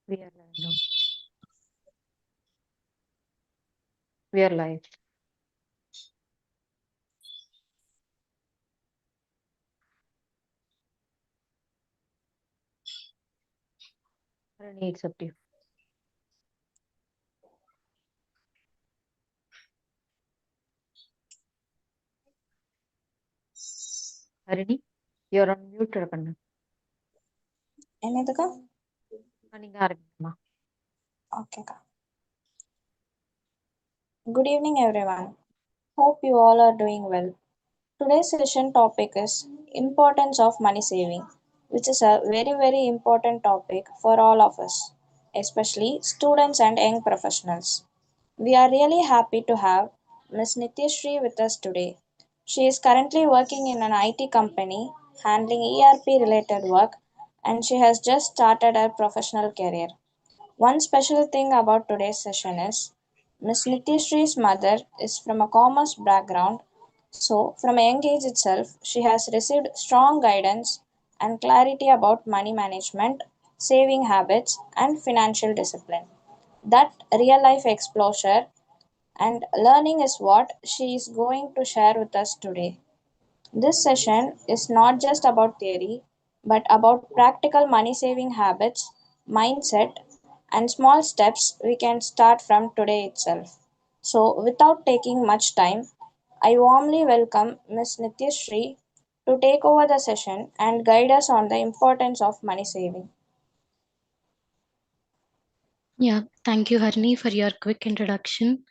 We are live now. We are live. Harini, it's up to you. Harini, you're on mute. Rakana. Enedaka? Haninga aragama. Okay. Good evening, everyone. Hope you all are doing well. Today's session topic is importance of money saving, which is a very important topic for all of us, especially students and young professionals. We are really happy to have Ms. Nityasree with us today. She is currently working in an IT company handling ERP related work, and she has just started her professional career. One special thing about today's session is Ms. Nityashree's mother is from a commerce background, so from a young age itself, she has received strong guidance and clarity about money management, saving habits, and financial discipline. That real life exposure and learning is what she is going to share with us today. This session is not just about theory, but about practical money saving habits, mindset, and small steps we can start from today itself. So, without taking much time, I warmly welcome Ms. Nityasree to take over the session and guide us on the importance of money saving. Yeah, thank you, Harini, for your quick introduction.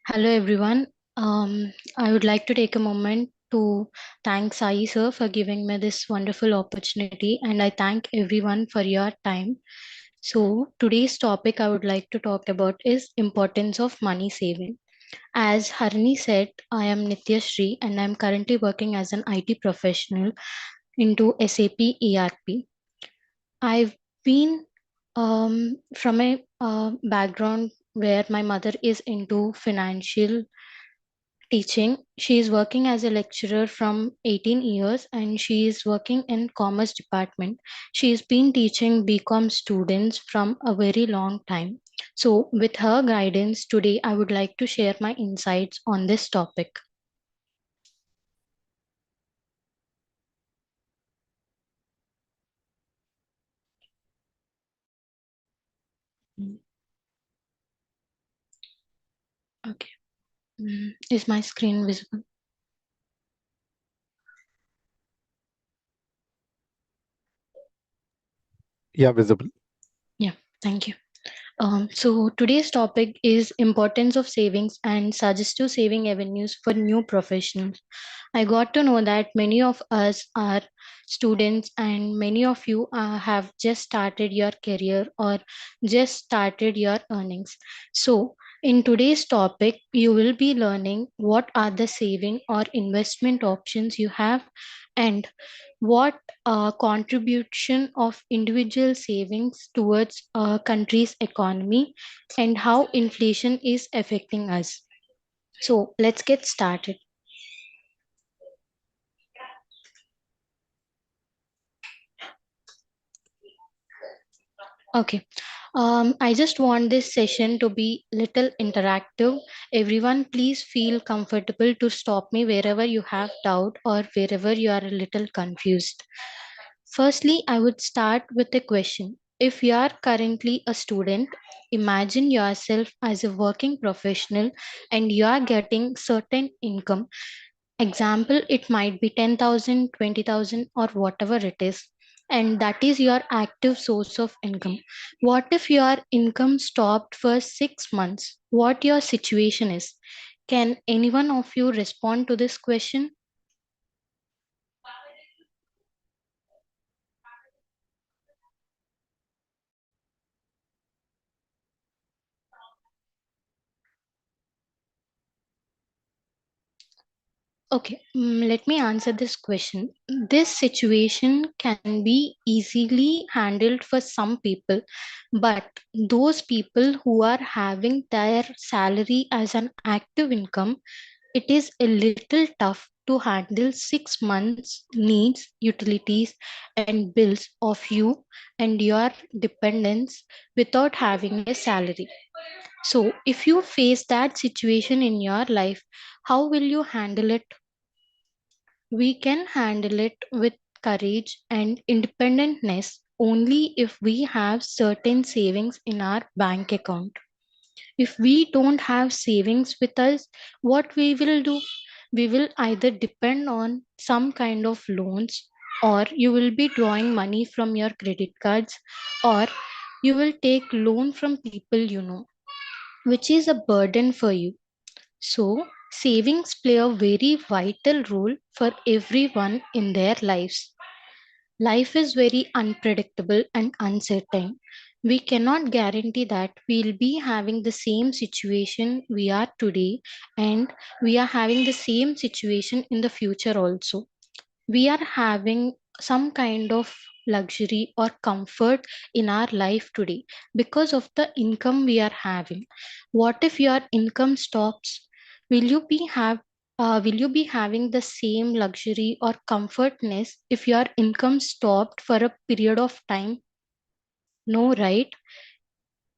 Hello, everyone. I would like to take a moment to thank Sai sir for giving me this wonderful opportunity, and I thank everyone for your time. So today's topic I would like to talk about is importance of money saving. As Harini said, I am Nityasree and I'm currently working as an IT professional into SAP ERP. I've been from a background where my mother is into financial teaching. She is working as a lecturer from 18 years and she is working in commerce department. She has been teaching BCom students from a very long time. So with her guidance today, I would like to share my insights on this topic. Okay. Is my screen visible? Yeah, visible. Yeah, thank you. So today's topic is importance of savings and suggestive saving avenues for new professionals. I got to know that many of us are students and many of you have just started your career or just started your earnings. So in today's topic, you will be learning what are the saving or investment options you have and what contribution of individual savings towards a country's economy and how inflation is affecting us. So let's get started. Okay. I just want this session to be little interactive. Everyone, please feel comfortable to stop me wherever you have doubt or wherever you are a little confused. Firstly, I would start with a question. If you are currently a student, imagine yourself as a working professional and you are getting certain income. Example, it might be 10,000, 20,000, or whatever it is. And that is your active source of income. What if your income stopped for 6 months? What your situation is? Can anyone of you respond to this question? Okay, let me answer this question. This situation can be easily handled for some people, but those people who are having their salary as an active income, it is a little tough to handle 6 months needs, utilities, and bills of you and your dependents without having a salary. So, if you face that situation in your life, how will you handle it? We can handle it with courage and independentness only if we have certain savings in our bank account. If we don't have savings with us, what we will do? We will either depend on some kind of loans, or you will be drawing money from your credit cards, or you will take loan from people you know, which is a burden for you. So, savings play a very vital role for everyone in their lives. Life is very unpredictable and uncertain. We cannot guarantee that we'll be having the same situation we are today, and we are having the same situation in the future also. We are having some kind of luxury or comfort in our life today because of the income we are having. What if your income stops? Will you be will you be having the same luxury or comfortness if your income stopped for a period of time? No, right?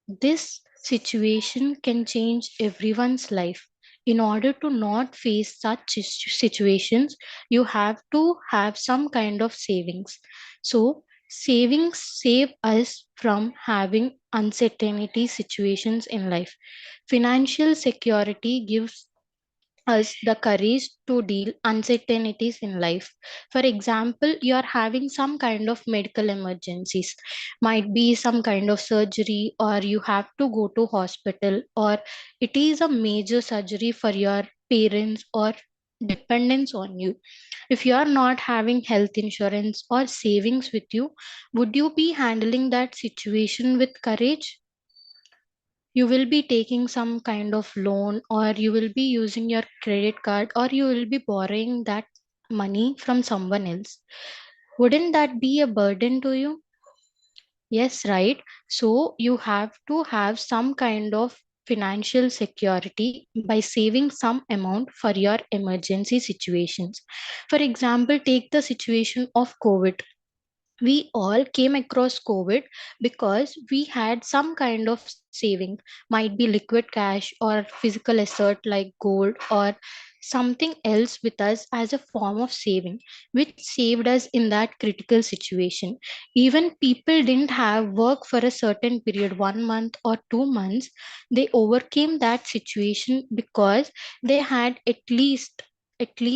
This situation can change everyone's life. In order to not face such situations, you have to have some kind of savings. So, savings save us from having uncertainty situations in life. Financial security gives us the courage to deal uncertainties in life. For example, you are having some kind of medical emergencies, might be some kind of surgery, or you have to go to hospital, or it is a major surgery for your parents or dependents on you. If you are not having health insurance or savings with you, would you be handling that situation with courage? You will be taking some kind of loan, or you will be using your credit card, or you will be borrowing that money from someone else. Wouldn't that be a burden to you? Yes, right. So you have to have some kind of financial security by saving some amount for your emergency situations. For example, take the situation of COVID. We all came across COVID because we had some kind of saving, might be liquid cash or physical asset like gold or something else with us as a form of saving, which saved us in that critical situation. Even people didn't have work for a certain period, 1 month or 2 months, they overcame that situation because they had at least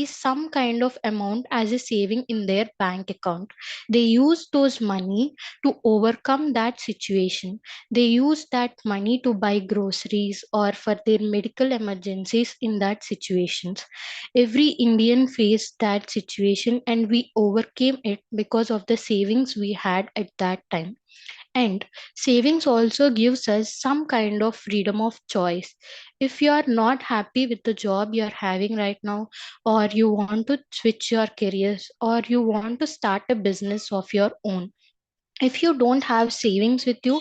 some kind of amount as a saving in their bank account. They use those money to overcome that situation. They use that money to buy groceries or for their medical emergencies in that situations. Every Indian faced that situation and we overcame it because of the savings we had at that time. And savings also gives us some kind of freedom of choice. If you are not happy with the job you are having right now, or you want to switch your careers, or you want to start a business of your own, if you don't have savings with you,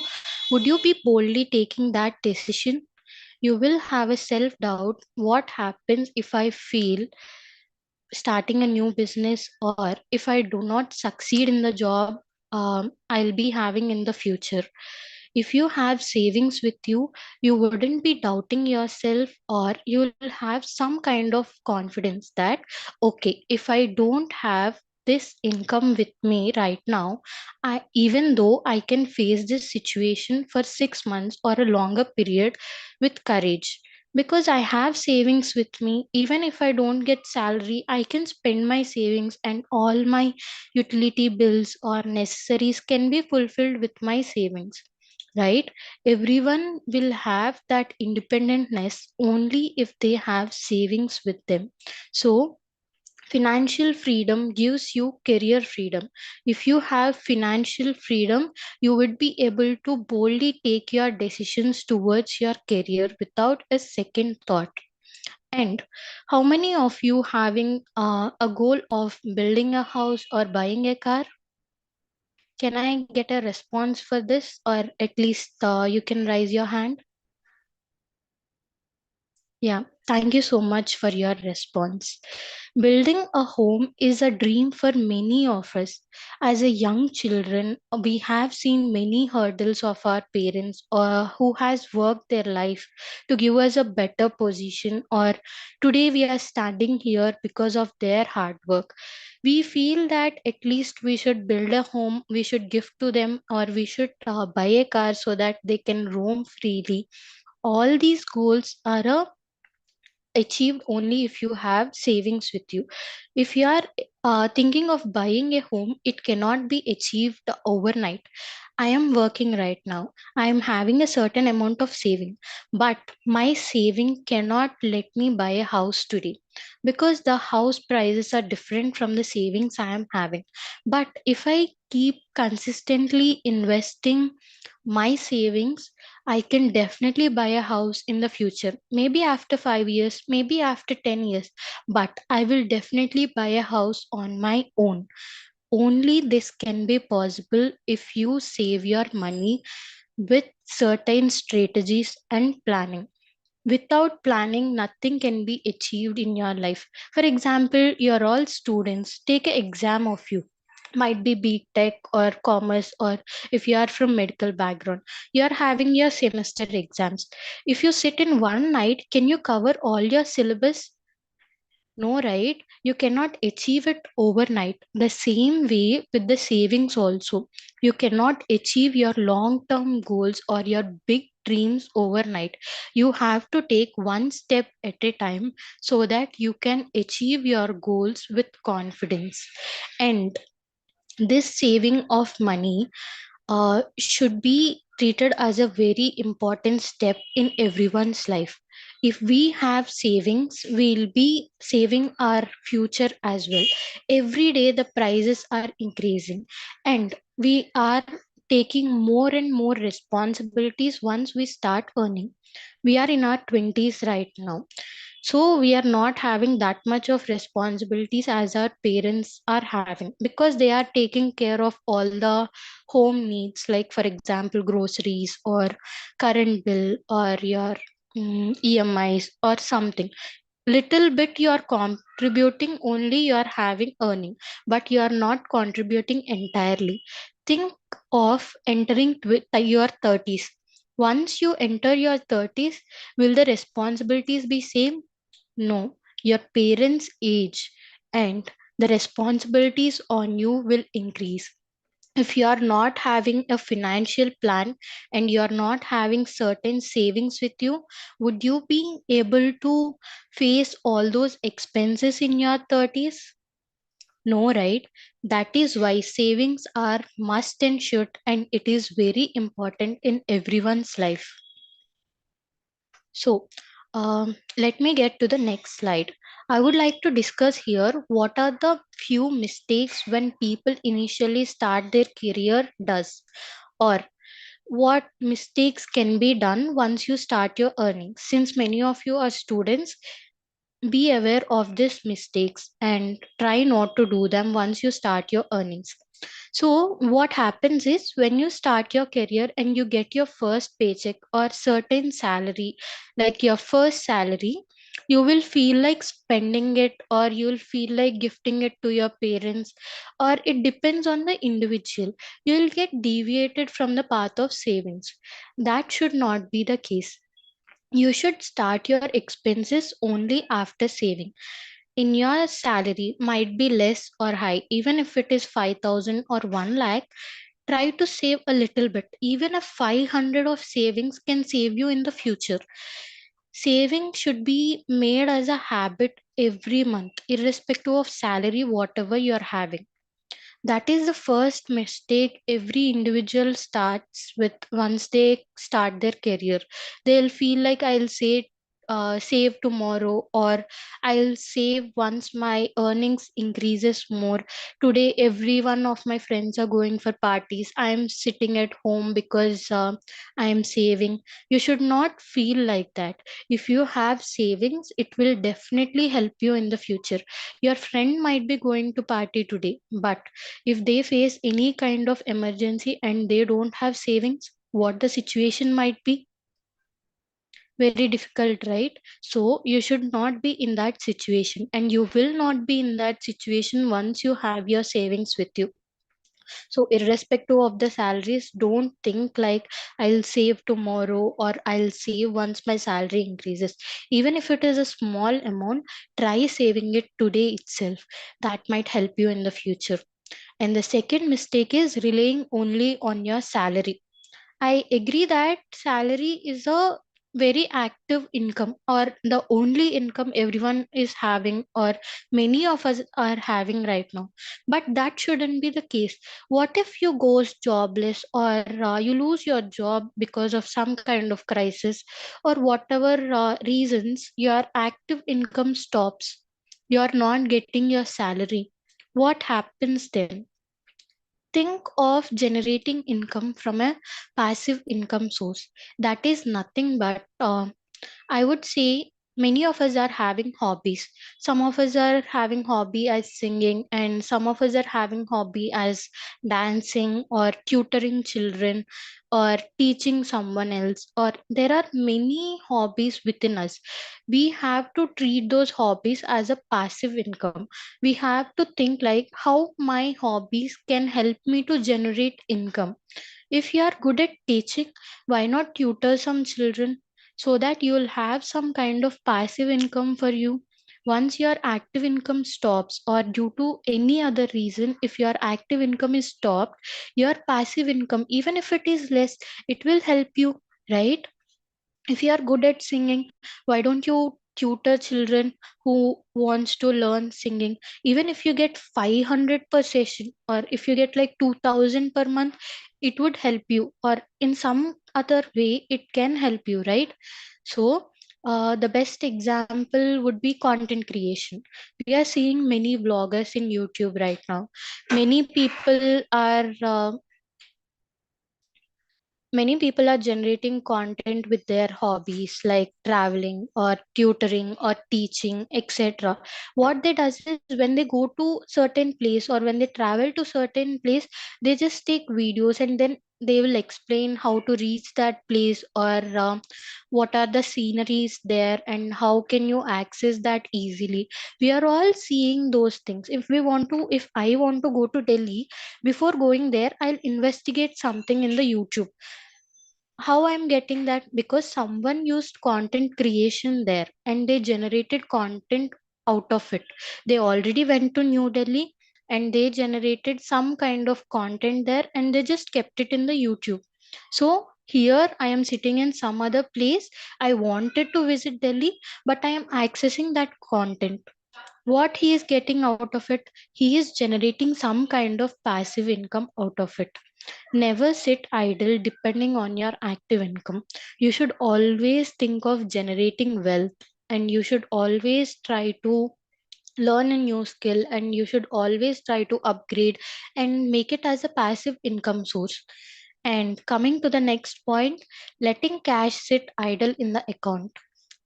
would you be boldly taking that decision? You will have a self doubt. What happens if I fail starting a new business, or if I do not succeed in the job I'll be having in the future? If you have savings with you, you wouldn't be doubting yourself, or you'll have some kind of confidence that, okay, if I don't have this income with me right now, even though I can face this situation for 6 months or a longer period with courage, because I have savings with me. Even if I don't get salary, I can spend my savings, and all my utility bills or necessaries can be fulfilled with my savings, right? Everyone will have that independentness only if they have savings with them. So financial freedom gives you career freedom. If you have financial freedom, you would be able to boldly take your decisions towards your career without a second thought. And how many of you having a goal of building a house or buying a car? Can I get a response for this, or at least you can raise your hand? Yeah, thank you so much for your response. Building a home is a dream for many of us. As a young children, we have seen many hurdles of our parents or who has worked their life to give us a better position, or today we are standing here because of their hard work. We feel that at least we should build a home, we should give to them, or we should buy a car so that they can roam freely. All these goals are achieved only if you have savings with you. If you are thinking of buying a home, it cannot be achieved overnight. I am working right now. I am having a certain amount of saving, but my saving cannot let me buy a house today because the house prices are different from the savings I am having. But if I keep consistently investing my savings, I can definitely buy a house in the future. Maybe after 5 years, maybe after 10 years, but I will definitely buy a house on my own. Only this can be possible if you save your money with certain strategies and planning. Without planning, nothing can be achieved in your life. For example, you're all students. Take an exam of you. Might be B.Tech or commerce, or if you are from medical background, you are having your semester exams. If you sit in one night, can you cover all your syllabus? No, right? You cannot achieve it overnight. The same way with the savings also. You cannot achieve your long term goals or your big dreams overnight. You have to take one step at a time so that you can achieve your goals with confidence. And this saving of money should be treated as a very important step in everyone's life. If we have savings, we'll be saving our future as well. Every day, the prices are increasing, and we are taking more and more responsibilities once we start earning. We are in our 20s right now, so we are not having that much of responsibilities as our parents are having, because they are taking care of all the home needs, like for example groceries or current bill or your emis or something. Little bit you are contributing, only you are having earning, but you are not contributing entirely. Think of entering your 30s. Once you enter your 30s, will the responsibilities be same? No, your parents age and the responsibilities on you will increase. If you are not having a financial plan and you are not having certain savings with you, would you be able to face all those expenses in your 30s? No, right? That is why savings are must and should, and it is very important in everyone's life. So, let me get to the next slide. I would like to discuss here what are the few mistakes when people initially start their career does, or what mistakes can be done once you start your earnings. Since many of you are students, be aware of these mistakes and try not to do them once you start your earnings. So, what happens is when you start your career and you get your first paycheck or certain salary, like your first salary, you will feel like spending it, or you will feel like gifting it to your parents, or it depends on the individual. You will get deviated from the path of savings. That should not be the case. You should start your expenses only after saving. In your salary might be less or high, even if it is 5,000 or 1 lakh, try to save a little bit. Even a 500 of savings can save you in the future. Saving should be made as a habit every month, irrespective of salary, whatever you're having. That is the first mistake every individual starts with once they start their career. They'll feel like I'll save tomorrow, or I'll save once my earnings increases more. Today every one of my friends are going for parties, I am sitting at home because I am saving. You should not feel like that. If you have savings, it will definitely help you in the future. Your friend might be going to party today, but if they face any kind of emergency and they don't have savings, what the situation might be? Very difficult, right? So you should not be in that situation, and you will not be in that situation once you have your savings with you. So irrespective of the salaries, don't think like I'll save tomorrow or I'll save once my salary increases. Even if it is a small amount, try saving it today itself. That might help you in the future. And the second mistake is relying only on your salary. I agree that salary is a very active income, or the only income everyone is having, or many of us are having right now. But that shouldn't be the case. What if you goes jobless, or you lose your job because of some kind of crisis, or whatever reasons your active income stops? You're not getting your salary. What happens then? Think of generating income from a passive income source. That is nothing but I would say many of us are having hobbies. Some of us are having hobby as singing, and some of us are having hobby as dancing or tutoring children or teaching someone else. Or there are many hobbies within us. We have to treat those hobbies as a passive income. We have to think like how my hobbies can help me to generate income. If you are good at teaching, why not tutor some children so that you'll have some kind of passive income for you? Once your active income stops, or due to any other reason, if your active income is stopped, your passive income, even if it is less, it will help you, right? If you are good at singing, why don't you tutor children who wants to learn singing? Even if you get 500 per session, or if you get like 2000 per month, it would help you, or in some other way it can help you, right? So the best example would be content creation. We are seeing many vloggers in YouTube right now. Many people are many people are generating content with their hobbies like traveling or tutoring or teaching, etc. What they does is when they go to certain place, or when they travel to certain place, they just take videos and then they will explain how to reach that place, or what are the sceneries there and how can you access that easily. We are all seeing those things. If I want to go to Delhi, before going there I'll investigate something in the YouTube. How I'm getting that? Because someone used content creation there and they generated content out of it. They already went to New Delhi and they generated some kind of content there and they just kept it in the YouTube. So here I am sitting in some other place. I wanted to visit Delhi, but I am accessing that content. What he is getting out of it? He is generating some kind of passive income out of it. Never sit idle depending on your active income. You should always think of generating wealth, and you should always try to learn a new skill, and you should always try to upgrade and make it as a passive income source. And coming to the next point, letting cash sit idle in the account.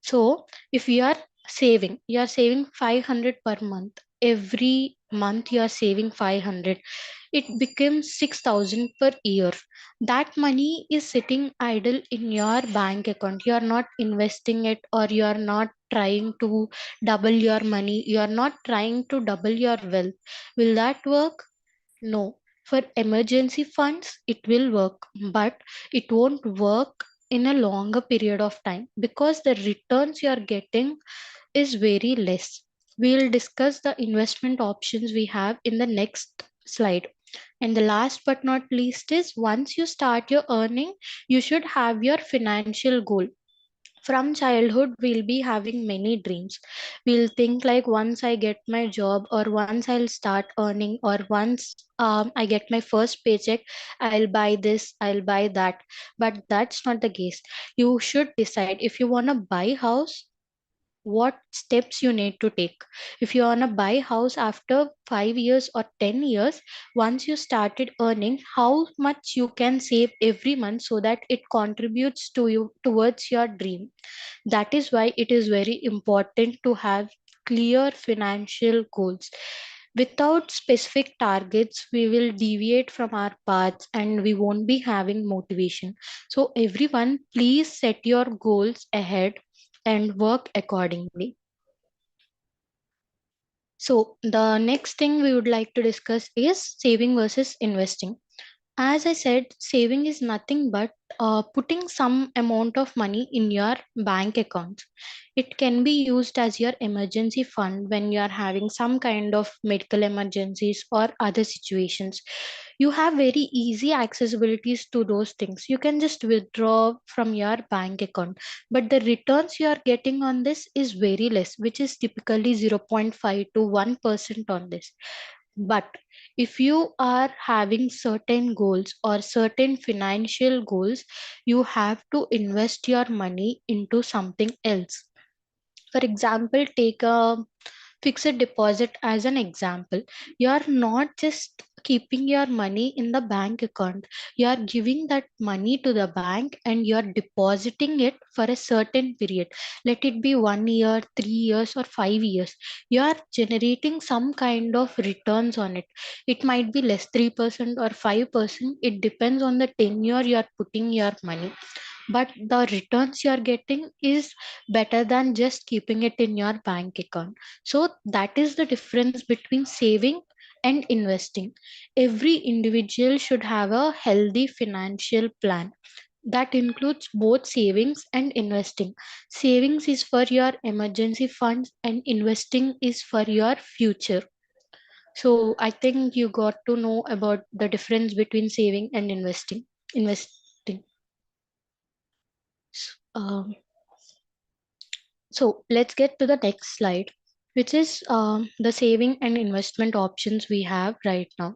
So if you are saving 500 per month. Every month you are saving 500. It becomes 6,000 per year. That money is sitting idle in your bank account. You are not investing it, or you are not trying to double your money. You are not trying to double your wealth. Will that work? No. For emergency funds, it will work, but it won't work in a longer period of time because the returns you are getting is very less. We'll discuss the investment options we have in the next slide. And the last but not least is, once you start your earning, you should have your financial goal. From childhood we'll be having many dreams. We'll think like, once I get my job, or once I'll start earning, or once I get my first paycheck, I'll buy this, I'll buy that. But that's not the case. You should decide, if you want to buy house, what steps you need to take. If you want to buy house after 5 years or 10 years, once you started earning, how much you can save every month so that it contributes to you towards your dream. That is why it is very important to have clear financial goals. Without specific targets, we will deviate from our paths and we won't be having motivation. So, everyone, please set your goals ahead and work accordingly. So, the next thing we would like to discuss is saving versus investing. As I said, saving is nothing but putting some amount of money in your bank account. It can be used as your emergency fund when you are having some kind of medical emergencies or other situations. You have very easy accessibilities to those things. You can just withdraw from your bank account, but the returns you are getting on this is very less, which is typically 0.5 to 1% on this. But if you are having certain goals or certain financial goals, you have to invest your money into something else. For example, take a fixed deposit as an example. You are not just keeping your money in the bank account, you are giving that money to the bank and you are depositing it for a certain period. Let it be 1 year, 3 years, or 5 years. You are generating some kind of returns on it. It might be less 3% or 5%. It depends on the tenure you are putting your money, but the returns you are getting is better than just keeping it in your bank account. So that is the difference between saving and investing. Every individual should have a healthy financial plan that includes both savings and investing. Savings is for your emergency funds and investing is for your future. So I think you got to know about the difference between saving and investing. um, So let's get to the next slide, which is the saving and investment options we have right now.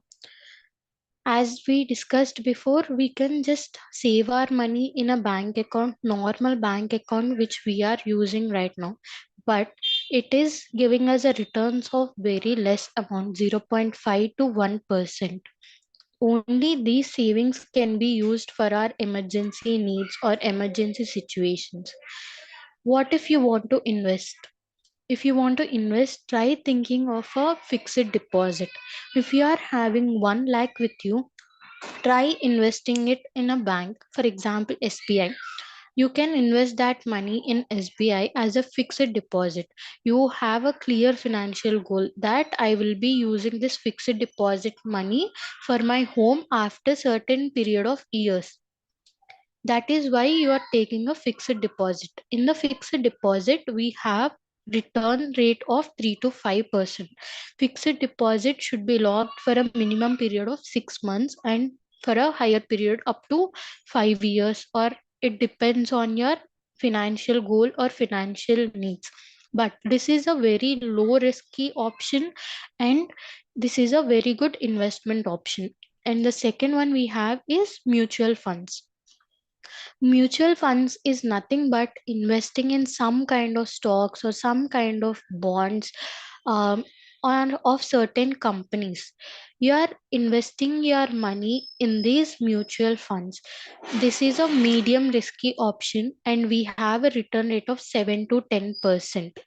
As we discussed before, we can just save our money in a bank account, normal bank account, which we are using right now. But it is giving us a returns of very less amount, 0.5 to 1%. Only these savings can be used for our emergency needs or emergency situations. What if you want to invest? If you want to invest, try thinking of a fixed deposit. If you are having 1 lakh with you, try investing it in a bank, for example SBI. You can invest that money in SBI as a fixed deposit. You have a clear financial goal that I will be using this fixed deposit money for my home after certain period of years. That is why you are taking a fixed deposit. In the fixed deposit, we have return rate of 3 to 5%. Fixed deposit should be locked for a minimum period of 6 months and for a higher period up to 5 years, or it depends on your financial goal or financial needs. But this is a very low risky option and this is a very good investment option. And the second one we have is mutual funds. Mutual funds is nothing but investing in some kind of stocks or some kind of bonds, um, or of certain companies. You are investing your money in these mutual funds. This is a medium risky option and we have a return rate of 7 to 10%.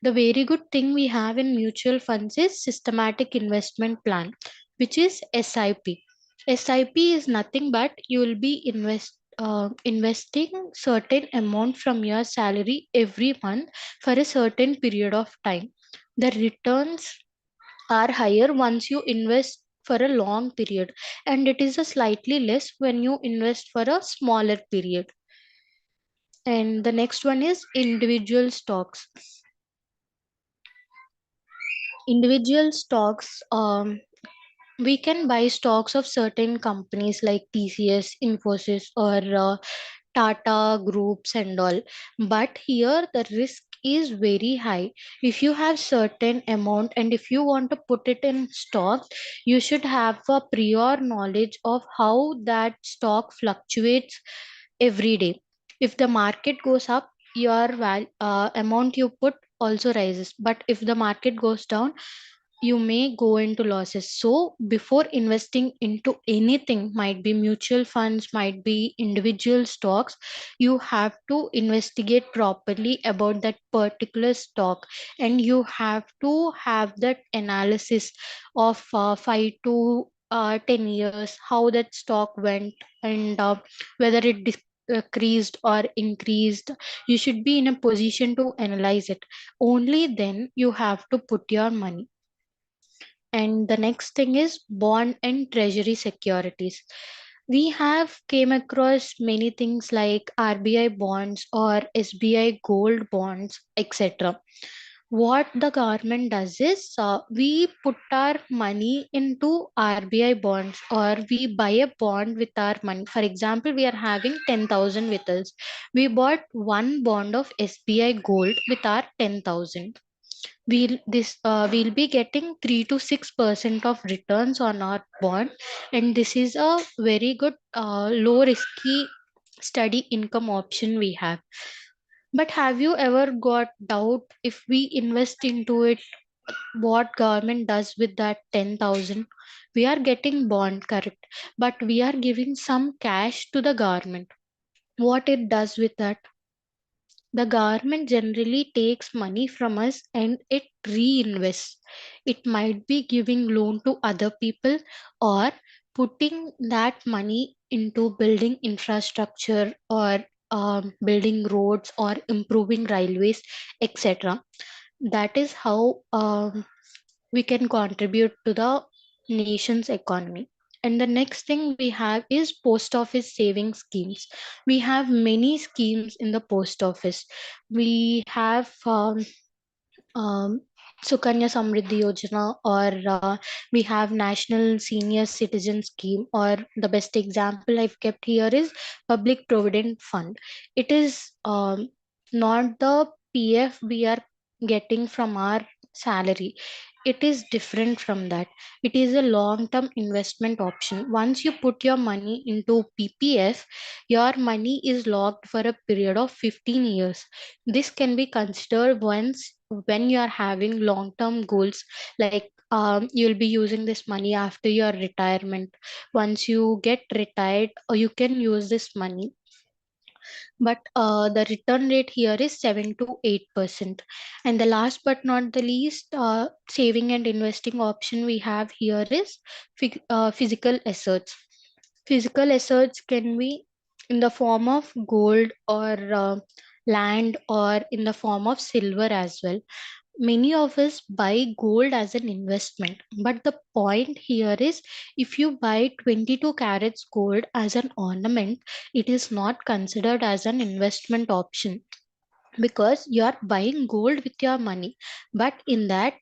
The very good thing we have in mutual funds is systematic investment plan, which is SIP. SIP is nothing but you will be investing certain amount from your salary every month for a certain period of time. The returns are higher once you invest for a long period, and it is a slightly less when you invest for a smaller period. And the next one is individual stocks. Individual stocks, we can buy stocks of certain companies like TCS, Infosys, or Tata groups and all. But here the risk is very high. If you have certain amount and if you want to put it in stock, you should have a prior knowledge of how that stock fluctuates every day. If the market goes up, your amount you put also rises. But if the market goes down, you may go into losses. So before investing into anything, might be mutual funds, might be individual stocks, you have to investigate properly about that particular stock, and you have to have that analysis of 5 to 10 years, how that stock went, and whether it decreased or increased. You should be in a position to analyze it. Only then you have to put your money. And the next thing is bond and treasury securities. We have came across many things like RBI bonds or SBI gold bonds, etc. What the government does is, we put our money into RBI bonds, or we buy a bond with our money. For example, we are having 10,000 with us. We bought one bond of SBI gold with our 10,000. We'll be getting 3 to 6% of returns on our bond, and this is a very good low risky steady income option we have. But have you ever got doubt, if we invest into it, what government does with that 10,000? We are getting bond, correct, but we are giving some cash to the government. What it does with that? The government generally takes money from us and it reinvests. It might be giving loan to other people, or putting that money into building infrastructure, or building roads, or improving railways, etc. That is how we can contribute to the nation's economy. And the next thing we have is post office saving schemes. We have many schemes in the post office. We have Sukanya Samriddhi Yojana, or we have National Senior Citizen Scheme, or the best example I've kept here is Public Provident Fund. It is not the PF we are getting from our salary. It is different from that. It is a long term investment option. Once you put your money into PPF, your money is locked for a period of 15 years. This can be considered once when you are having long term goals, like you'll be using this money after your retirement. Once you get retired, or you can use this money, but the return rate here is 7 to 8%. And the last but not the least, saving and investing option we have here is physical assets. Physical assets can be in the form of gold, or land, or in the form of silver as well. Many of us buy gold as an investment, but the point here is, if you buy 22 carats gold as an ornament, it is not considered as an investment option, because you are buying gold with your money, but in that,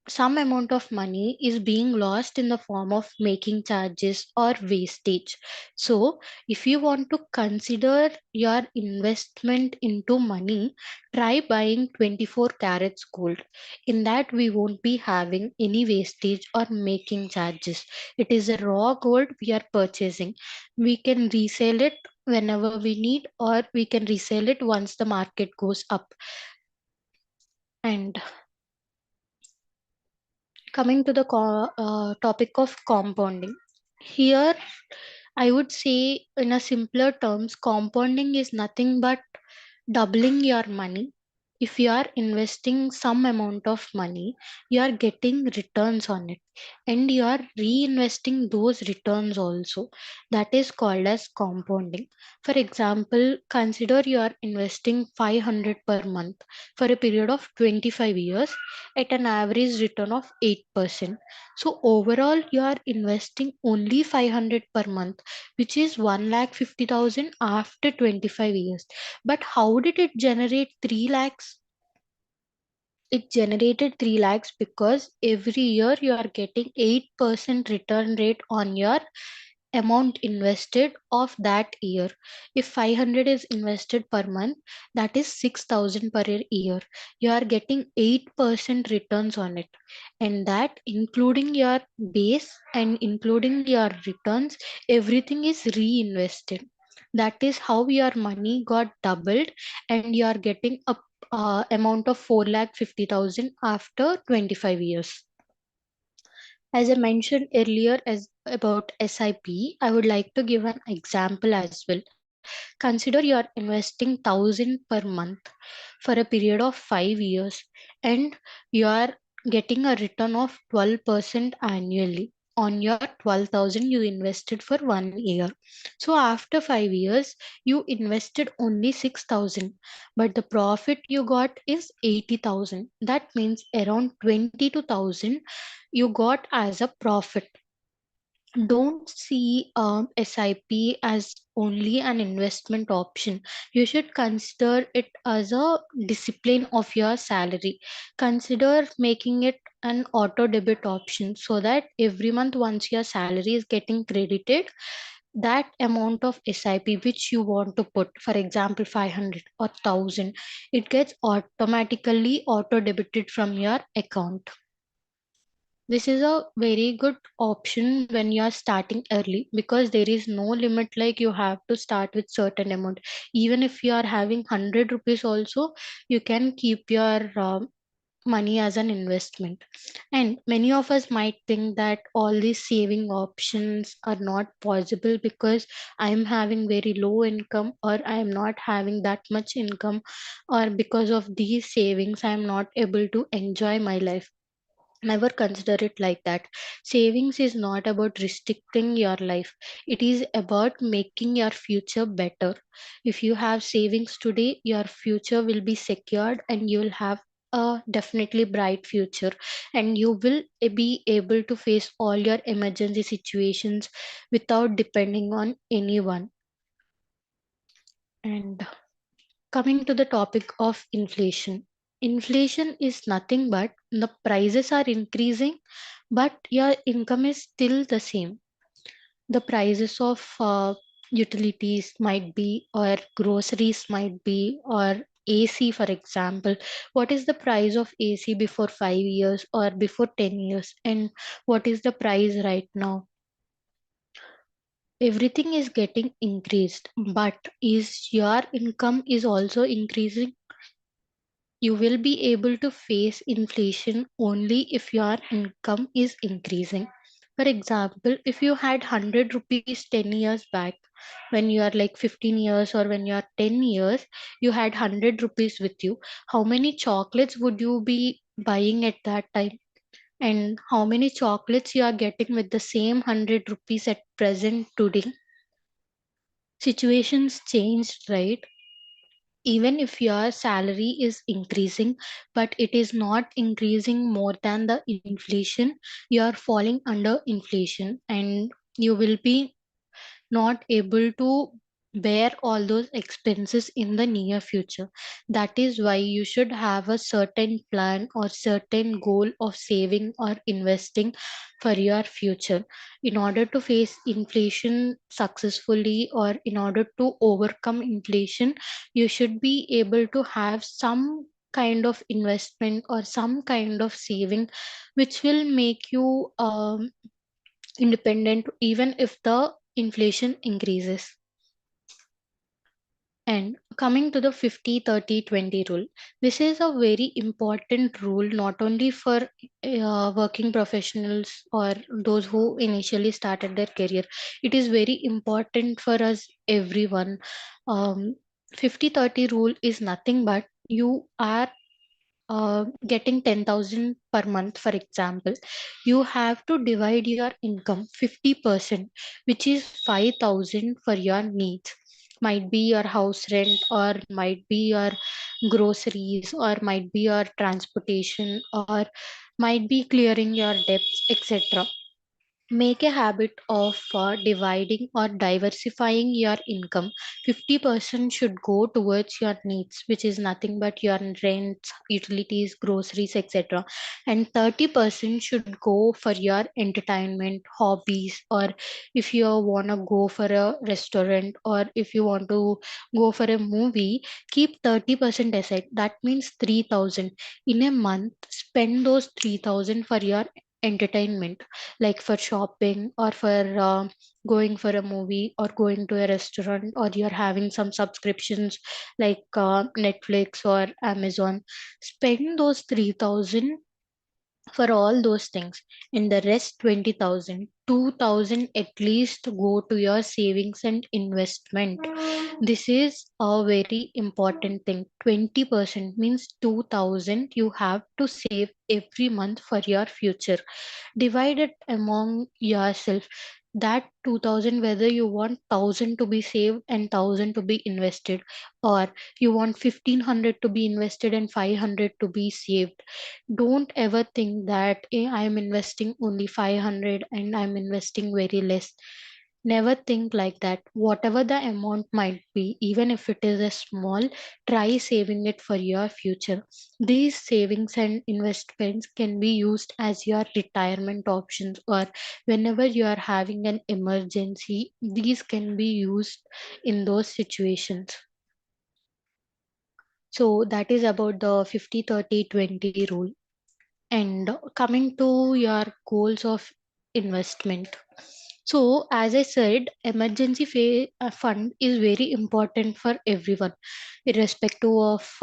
some amount of money is being lost in the form of making charges or wastage. So if you want to consider your investment into money, try buying 24 carats gold. In that, we won't be having any wastage or making charges. It is a raw gold we are purchasing. We can resell it whenever we need, or we can resell it once the market goes up. And coming to the topic of compounding, here I would say, in a simpler terms, compounding is nothing but doubling your money. If you are investing some amount of money, you are getting returns on it, and you are reinvesting those returns also. That is called as compounding. For example, consider you are investing 500 per month for a period of 25 years at an average return of 8%. So overall, you are investing only 500 per month, which is 1,50,000 after 25 years. But how did it generate 3 lakhs? It generated 3 lakhs because every year you are getting 8% return rate on your amount invested of that year. If 500 is invested per month, that is 6,000 per year. You are getting 8% returns on it. And that, including your base and including your returns, everything is reinvested. That is how your money got doubled, and you are getting a amount of 4,50,000 after 25 years. As I mentioned earlier as about SIP, I would like to give an example as well. Consider you are investing 1000 per month for a period of 5 years, and you are getting a return of 12% annually on your 12,000 you invested for 1 year. So after 5 years, you invested only 6,000, but the profit you got is 80,000. That means around 22,000 you got as a profit. Don't see SIP as only an investment option. You should consider it as a discipline of your salary. Consider making it an auto debit option so that every month, once your salary is getting credited, that amount of SIP which you want to put, for example, 500 or 1000, it gets automatically auto debited from your account. This is a very good option when you are starting early because there is no limit like you have to start with certain amount. Even if you are having 100 rupees also, you can keep your money as an investment. And many of us might think that all these saving options are not possible because I am having very low income, or I am not having that much income, or because of these savings I am not able to enjoy my life. Never consider it like that. Savings is not about restricting your life, it is about making your future better. If you have savings today, your future will be secured and you will have a definitely bright future, and you will be able to face all your emergency situations without depending on anyone. And coming to the topic of inflation. Inflation is nothing but the prices are increasing, but your income is still the same. The prices of utilities might be, or groceries might be, or AC, for example. What is the price of AC before 5 years or before 10 years? And what is the price right now? Everything is getting increased, but is your income is also increasing? You will be able to face inflation only if your income is increasing. For example, if you had 100 rupees 10 years back, when you are like 15 years or when you are 10 years, you had 100 rupees with you. How many chocolates would you be buying at that time? And how many chocolates you are getting with the same 100 rupees at present today? Situations changed, right? Even if your salary is increasing, but it is not increasing more than the inflation, you are falling under inflation, and you will be not able to bear all those expenses in the near future. That is why you should have a certain plan or certain goal of saving or investing for your future. In order to face inflation successfully, or in order to overcome inflation, you should be able to have some kind of investment or some kind of saving which will make you independent even if the inflation increases. And coming to the 50-30-20 rule, this is a very important rule not only for working professionals or those who initially started their career. It is very important for us, everyone. 50-30 rule is nothing but you are getting 10,000 per month, for example. You have to divide your income 50%, which is 5,000 for your needs. Might be your house rent, or might be your groceries, or might be your transportation, or might be clearing your debts, etc. Make a habit of dividing or diversifying your income. 50% should go towards your needs, which is nothing but your rent, utilities, groceries, etc. And 30% should go for your entertainment, hobbies, or if you want to go for a restaurant, or if you want to go for a movie, keep 30% aside. That means 3,000. In a month, spend those 3,000 for your entertainment, like for shopping, or for going for a movie, or going to a restaurant, or you're having some subscriptions like Netflix or Amazon. Spend those 3,000 for all those things. In the rest 20,000, 2,000 at least go to your savings and investment. This is a very important thing. 20% means 2,000 you have to save every month for your future. Divide it among yourself. That 2,000, whether you want 1,000 to be saved and 1,000 to be invested, or you want 1,500 to be invested and 500 to be saved. Don't ever think that I'm investing only 500 and I'm investing very less. Never think like that. Whatever the amount might be, even if it is a small, try saving it for your future. These savings and investments can be used as your retirement options, or whenever you are having an emergency, these can be used in those situations. So that is about the 50-30-20 rule. And coming to your goals of investment. So, as I said, emergency fund is very important for everyone, irrespective of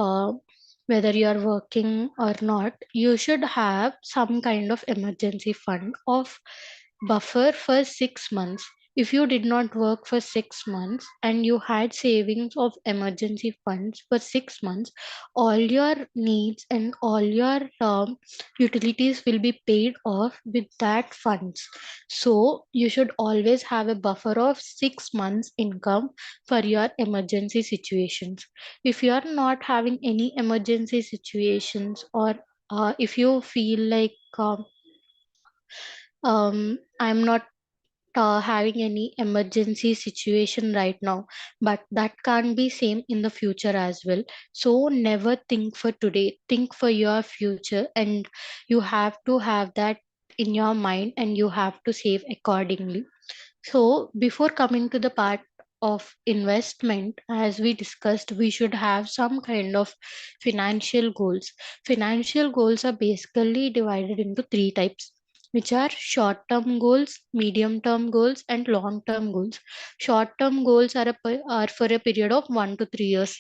whether you are working or not. You should have some kind of emergency fund of buffer for 6 months. If you did not work for 6 months and you had savings of emergency funds for 6 months, all your needs and all your utilities will be paid off with that funds. So you should always have a buffer of 6 months income for your emergency situations. If you are not having any emergency situations, or if you feel like I'm not having any emergency situation right now, but that can't be same in the future as well. So never think for today, think for your future, and you have to have that in your mind and you have to save accordingly. So before coming to the part of investment, as we discussed, we should have some kind of financial goals. Financial goals are basically divided into three types, which are short term goals, medium term goals, and long term goals. Short term goals are for a period of 1 to 3 years,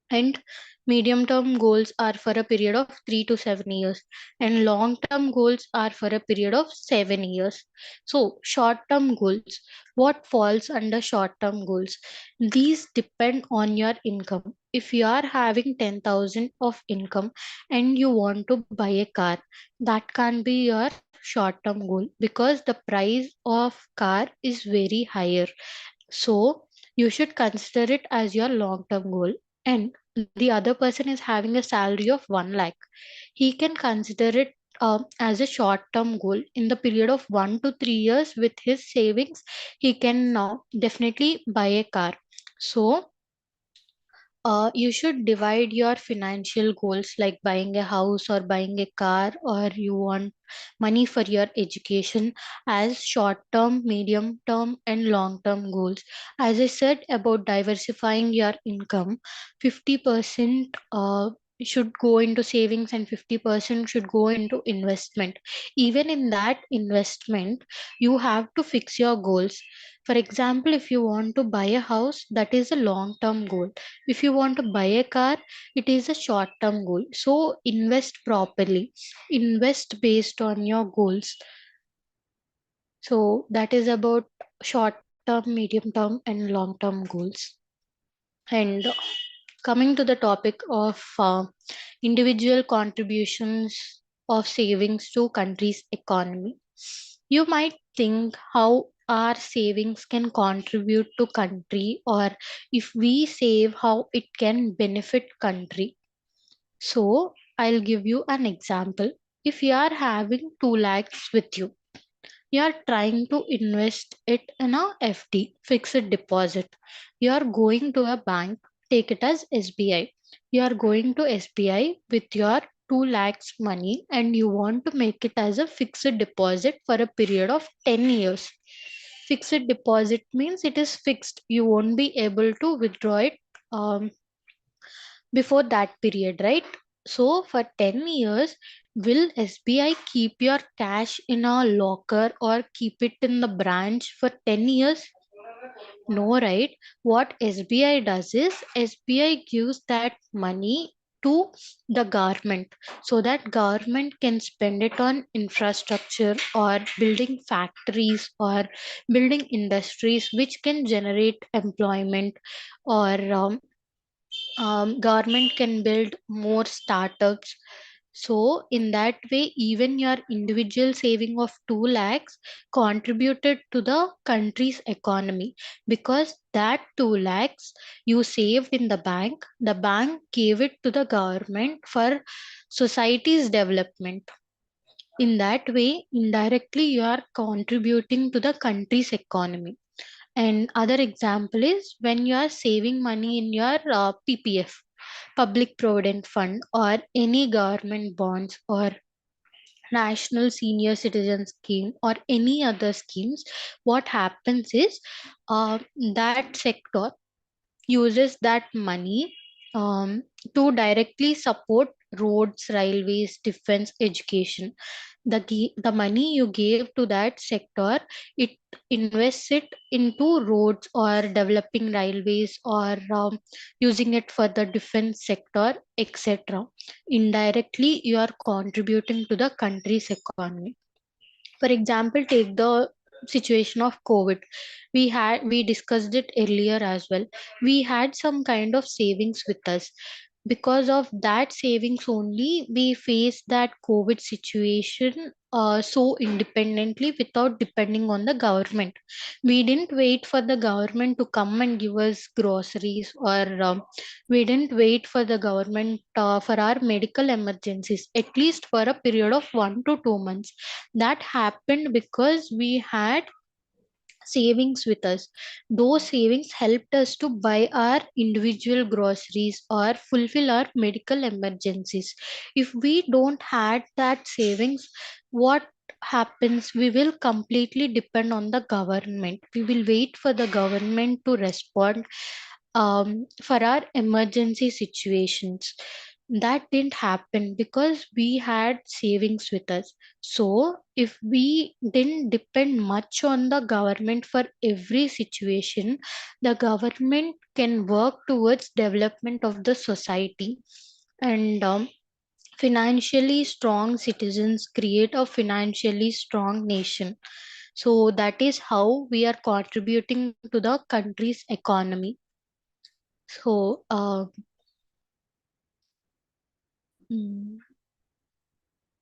and medium term goals are for a period of 3 to 7 years, and long term goals are for a period of 7 years. So short term goals, what falls under short term goals? These depend on your income. If you are having 10,000 of income and you want to buy a car, that can be your short term goal, because the price of car is very higher. So you should consider it as your long term goal. And the other person is having a salary of 1 lakh. He can consider it as a short term goal. In the period of 1 to 3 years, with his savings, he can now definitely buy a car. So you should divide your financial goals, like buying a house or buying a car, or you want money for your education, as short term, medium term, and long term goals. As I said about diversifying your income, 50% should go into savings and 50% should go into investment. Even in that investment, you have to fix your goals. For example, if you want to buy a house, that is a long term goal. If you want to buy a car, it is a short term goal. So invest properly, invest based on your goals. So that is about short term, medium term, and long term goals. And coming to the topic of individual contributions of savings to country's economy, you might think how our savings can contribute to country, or if we save, how it can benefit country. So I'll give you an example. If you are having 2 lakhs with you, you are trying to invest it in a FD, fixed deposit. You are going to a bank, take it as SBI. You are going to SBI with your 2 lakhs money and you want to make it as a fixed deposit for a period of 10 years. Fixed deposit means it is fixed. You won't be able to withdraw it um, before that period, right? So for 10 years, will SBI keep your cash in a locker or keep it in the branch for 10 years? No, right? What SBI does is SBI gives that money to the government, so that government can spend it on infrastructure or building factories or building industries which can generate employment, or government can build more startups. So in that way, even your individual saving of 2 lakhs contributed to the country's economy, because that 2 lakhs you saved in the bank gave it to the government for society's development. In that way, indirectly, you are contributing to the country's economy. And other example is when you are saving money in your PPF, Public Provident Fund, or any government bonds or National Senior Citizen Scheme or any other schemes, what happens is that sector uses that money um, to directly support roads, railways, defense, education. The money you gave to that sector, it invests it into roads or developing railways, or using it for the defense sector, etc. Indirectly, you are contributing to the country's economy. For example, take the situation of COVID. We discussed it earlier as well. We had some kind of savings with us. Because of that savings only, we faced that COVID situation so independently without depending on the government. We didn't wait for the government to come and give us groceries, or we didn't wait for the government for our medical emergencies, at least for a period of 1 to 2 months. That happened because we had savings with us. Those savings helped us to buy our individual groceries or fulfill our medical emergencies. If we don't had that savings, what happens? We will completely depend on the government. We will wait for the government to respond for our emergency situations. That didn't happen because we had savings with us. So if we didn't depend much on the government for every situation, the government can work towards development of the society. And financially strong citizens create a financially strong nation. So that is how we are contributing to the country's economy. So mm,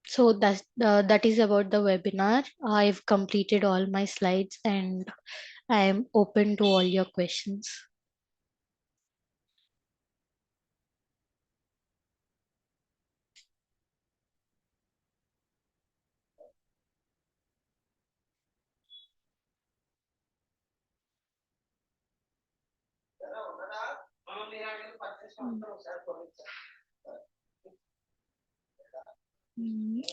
so that is about the webinar. I've completed all my slides and I am open to all your questions.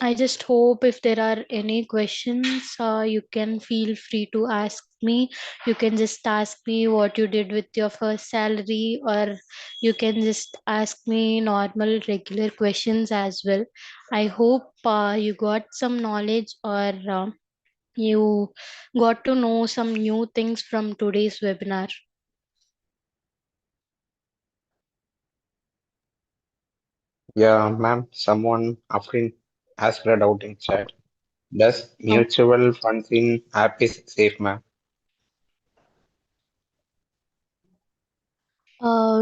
I just hope if there are any questions, you can feel free to ask me. You can just ask me what you did with your first salary, or you can just ask me normal, regular questions as well. I hope you got some knowledge, or you got to know some new things from today's webinar. Yeah, ma'am, someone Afrin asked a doubt in chat. Does Um, mutual funds in app is safe, ma'am?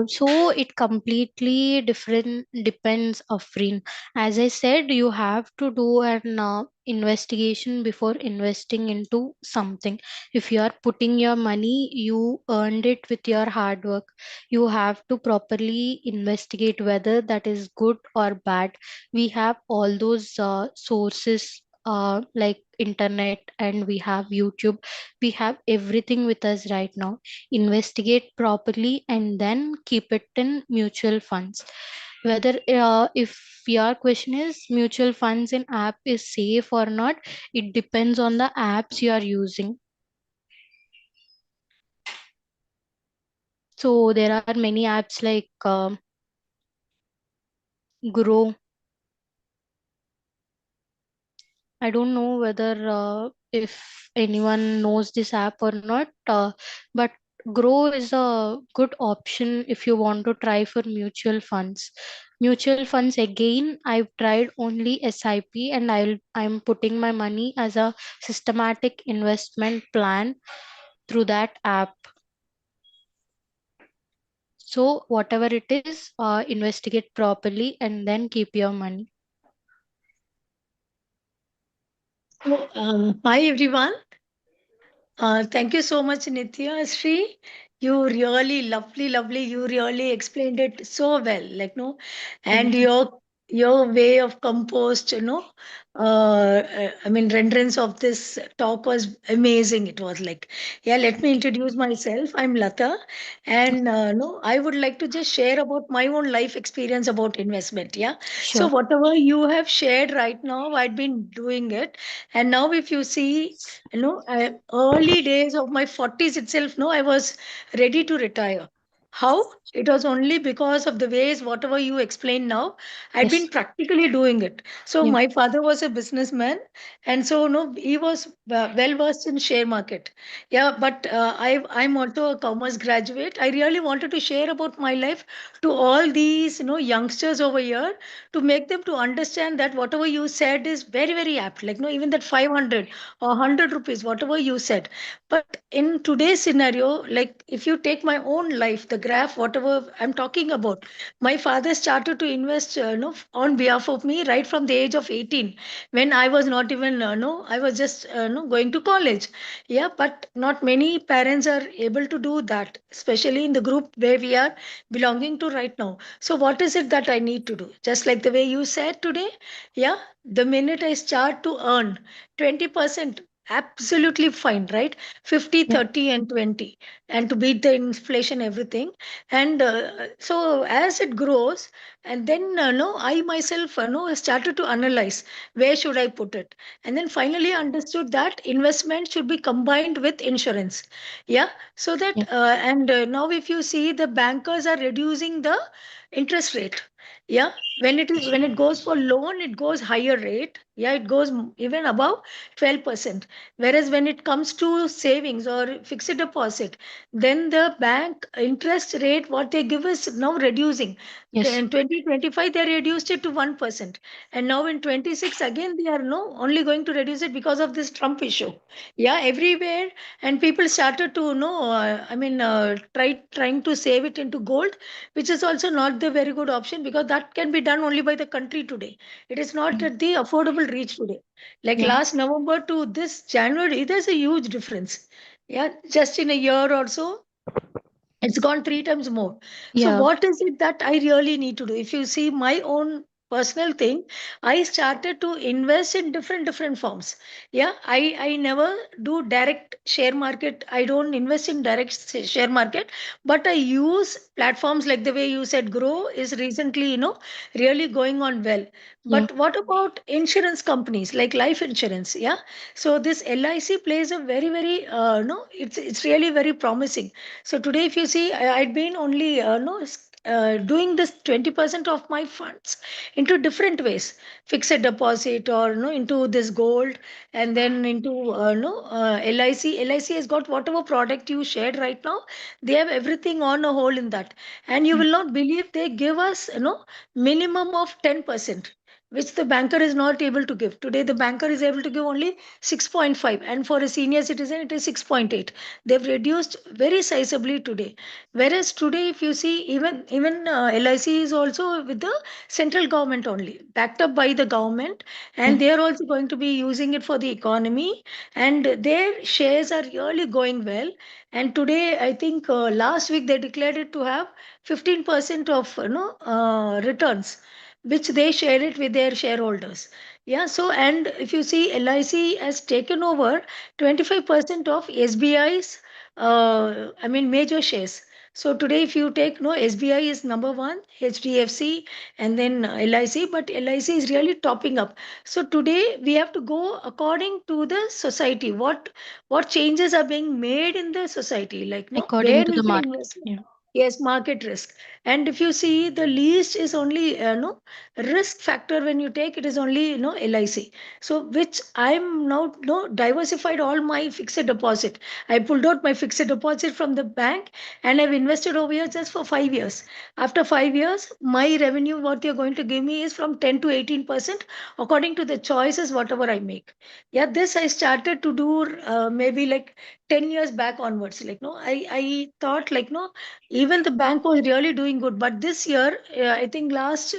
So it completely different depends, Afrin. As I said, you have to do an investigation before investing into something. If you are putting your money, you earned it with your hard work. You have to properly investigate whether that is good or bad. We have all those sources like internet, and we have YouTube. We have everything with us right now. Investigate properly and then keep it in mutual funds. Whether if your question is mutual funds in app is safe or not, it depends on the apps you are using. So there are many apps like Grow. I don't know whether if anyone knows this app or not, but Grow is a good option if you want to try for mutual funds. Mutual funds again, I've tried only SIP, and I'm putting my money as a systematic investment plan through that app. So whatever it is, investigate properly and then keep your money. So, hi everyone. Thank you so much, Nityasree. You really lovely. You really explained it so well, like no, and Thank you. your way of composed, I mean, renderance of this talk was amazing. It was like, yeah. Let me introduce myself. I'm Lata, and no, I would like to just share about my own life experience about investment. Yeah. So Sure. whatever you have shared right now, I've been doing it, and now if you see, early days of my 40s itself, no, I was ready to retire. How? It was only because of the ways, whatever you explained now, I'd been Yes. practically doing it. So Yeah. my father was a businessman, and so no, he was well versed in share market. Yeah, but I'm also a commerce graduate. I really wanted to share about my life to all these, youngsters over here, to make them to understand that whatever you said is very apt. Like no, even that 500 or 100 rupees, whatever you said. But in today's scenario, like if you take my own life, the graph, whatever I'm talking about, my father started to invest, on behalf of me right from the age of 18, when I was not even, no, I was just, no, going to college. Yeah, but not many parents are able to do that, especially in the group where we are belonging to right now. So what is it that I need to do? Just like the way you said today, yeah, the minute I start to earn 20%, absolutely fine, right? 50, Yeah. 30, and 20, and to beat the inflation, everything. And so as it grows, and then no, I myself no, started to analyze where should I put it, and then finally understood that investment should be combined with insurance. Yeah, so that Yeah. and now if you see, the bankers are reducing the interest rate. Yeah, when it goes for loan, it goes higher rate. Yeah, it goes even above 12%. Whereas when it comes to savings or fixed deposit, then the bank interest rate what they give is now reducing. Yes. In 2025 they reduced it to 1%, and now in 26 again they are no only going to reduce it because of this Trump issue. Yeah, everywhere. And people started to know, trying to save it into gold, which is also not the very good option, because that can be done only by the country today. It is not Mm. at the affordable reach today. Like Yeah. last November to this January, there's a huge difference. Yeah, just in a year or so, it's gone three times more. So, Yeah. what is it that I really need to do? If you see my own personal thing, I started to invest in different forms. Yeah, I never do direct share market. I don't invest in direct share market, but I use platforms like the way you said, Grow is recently, really going on well. Yeah. But what about insurance companies like life insurance? Yeah, so this LIC plays a very no, it's really very promising. So today, if you see, I'd been only no doing this 20% of my funds into different ways, fixed deposit or no into this gold, and then into no LIC. LIC has got whatever product you shared right now. They have everything on a whole in that, and you Yeah. will not believe they give us minimum of 10%. Which the banker is not able to give. Today, the banker is able to give only 6.5, and for a senior citizen, it is 6.8. They've reduced very sizably today. Whereas today, if you see, even LIC is also with the central government only, backed up by the government, Yeah. and they are also going to be using it for the economy, and their shares are really going well. And today, I think last week they declared it to have 15% of returns, which they share it with their shareholders. Yeah, so and if you see, LIC has taken over 25% of SBI's, major shares. So today, if you take, no, SBI is number one, HDFC, and then LIC, but LIC is really topping up. So today, we have to go according to the society. What changes are being made in the society? Like, no, According where to is the the market. investment? Yeah. Yes, market risk. And if you see, the least is only no risk factor when you take it is only LIC. So which I'm now no diversified all my fixed deposit. I pulled out my fixed deposit from the bank and I've invested over here just for 5 years. After 5 years, my revenue what you're going to give me is from 10 to 18% according to the choices whatever I make. Yeah, this I started to do maybe like 10 years back onwards. Like no, I thought like no, even the bank was really doing good, but this year I think last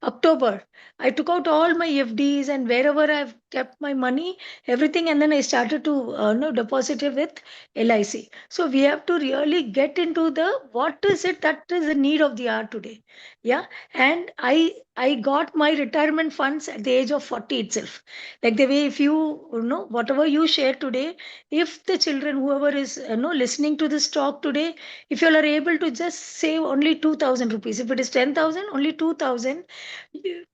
October I took out all my FDs and wherever I've kept my money, everything, and then I started to no deposit it with LIC. So we have to really get into the what is it that is the need of the hour today. Yeah, and I got my retirement funds at the age of 40 itself. Like the way if you know whatever you share today, if the children whoever is listening to this talk today, if you are able to just save only 2000 rupees, if it is 10,000, only 2000,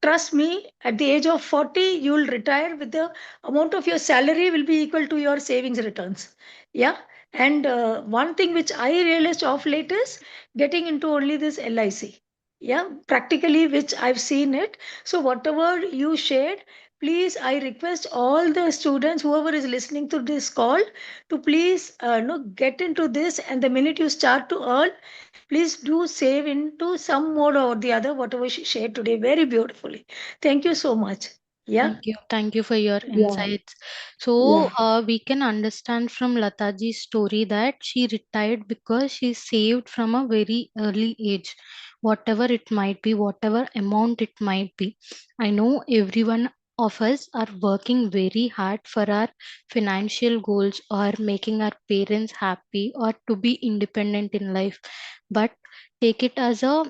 trust me, at the age of 40 you will retire with the amount of your salary will be equal to your savings returns. Yeah. And one thing which I realized of late is getting into only this LIC. Yeah, practically which I've seen it. So whatever you shared, please I request all the students whoever is listening to this call to please get into this, and the minute you start to earn, please do save into some mode or the other whatever she shared today very beautifully. Thank you so much. Yeah. Thank you. Thank you for your Yeah. insights. So, Yeah. we can understand from Lataji's story that she retired because she saved from a very early age, whatever it might be, whatever amount it might be. I know everyone of us are working very hard for our financial goals or making our parents happy or to be independent in life. But take it as a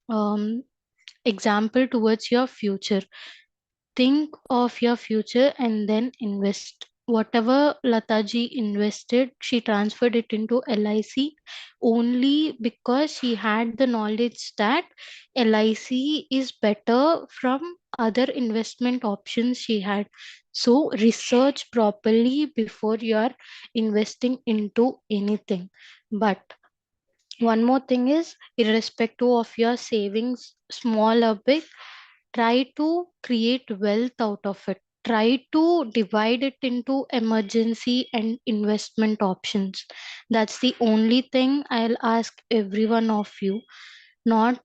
um, example towards your future. Think of your future and then invest. Whatever Lataji invested, she transferred it into LIC only because she had the knowledge that LIC is better from other investment options she had. So research properly before you are investing into anything. But one more thing is, irrespective of your savings, small or big, try to create wealth out of it. Try to divide it into emergency and investment options. That's the only thing I'll ask every one of you. Not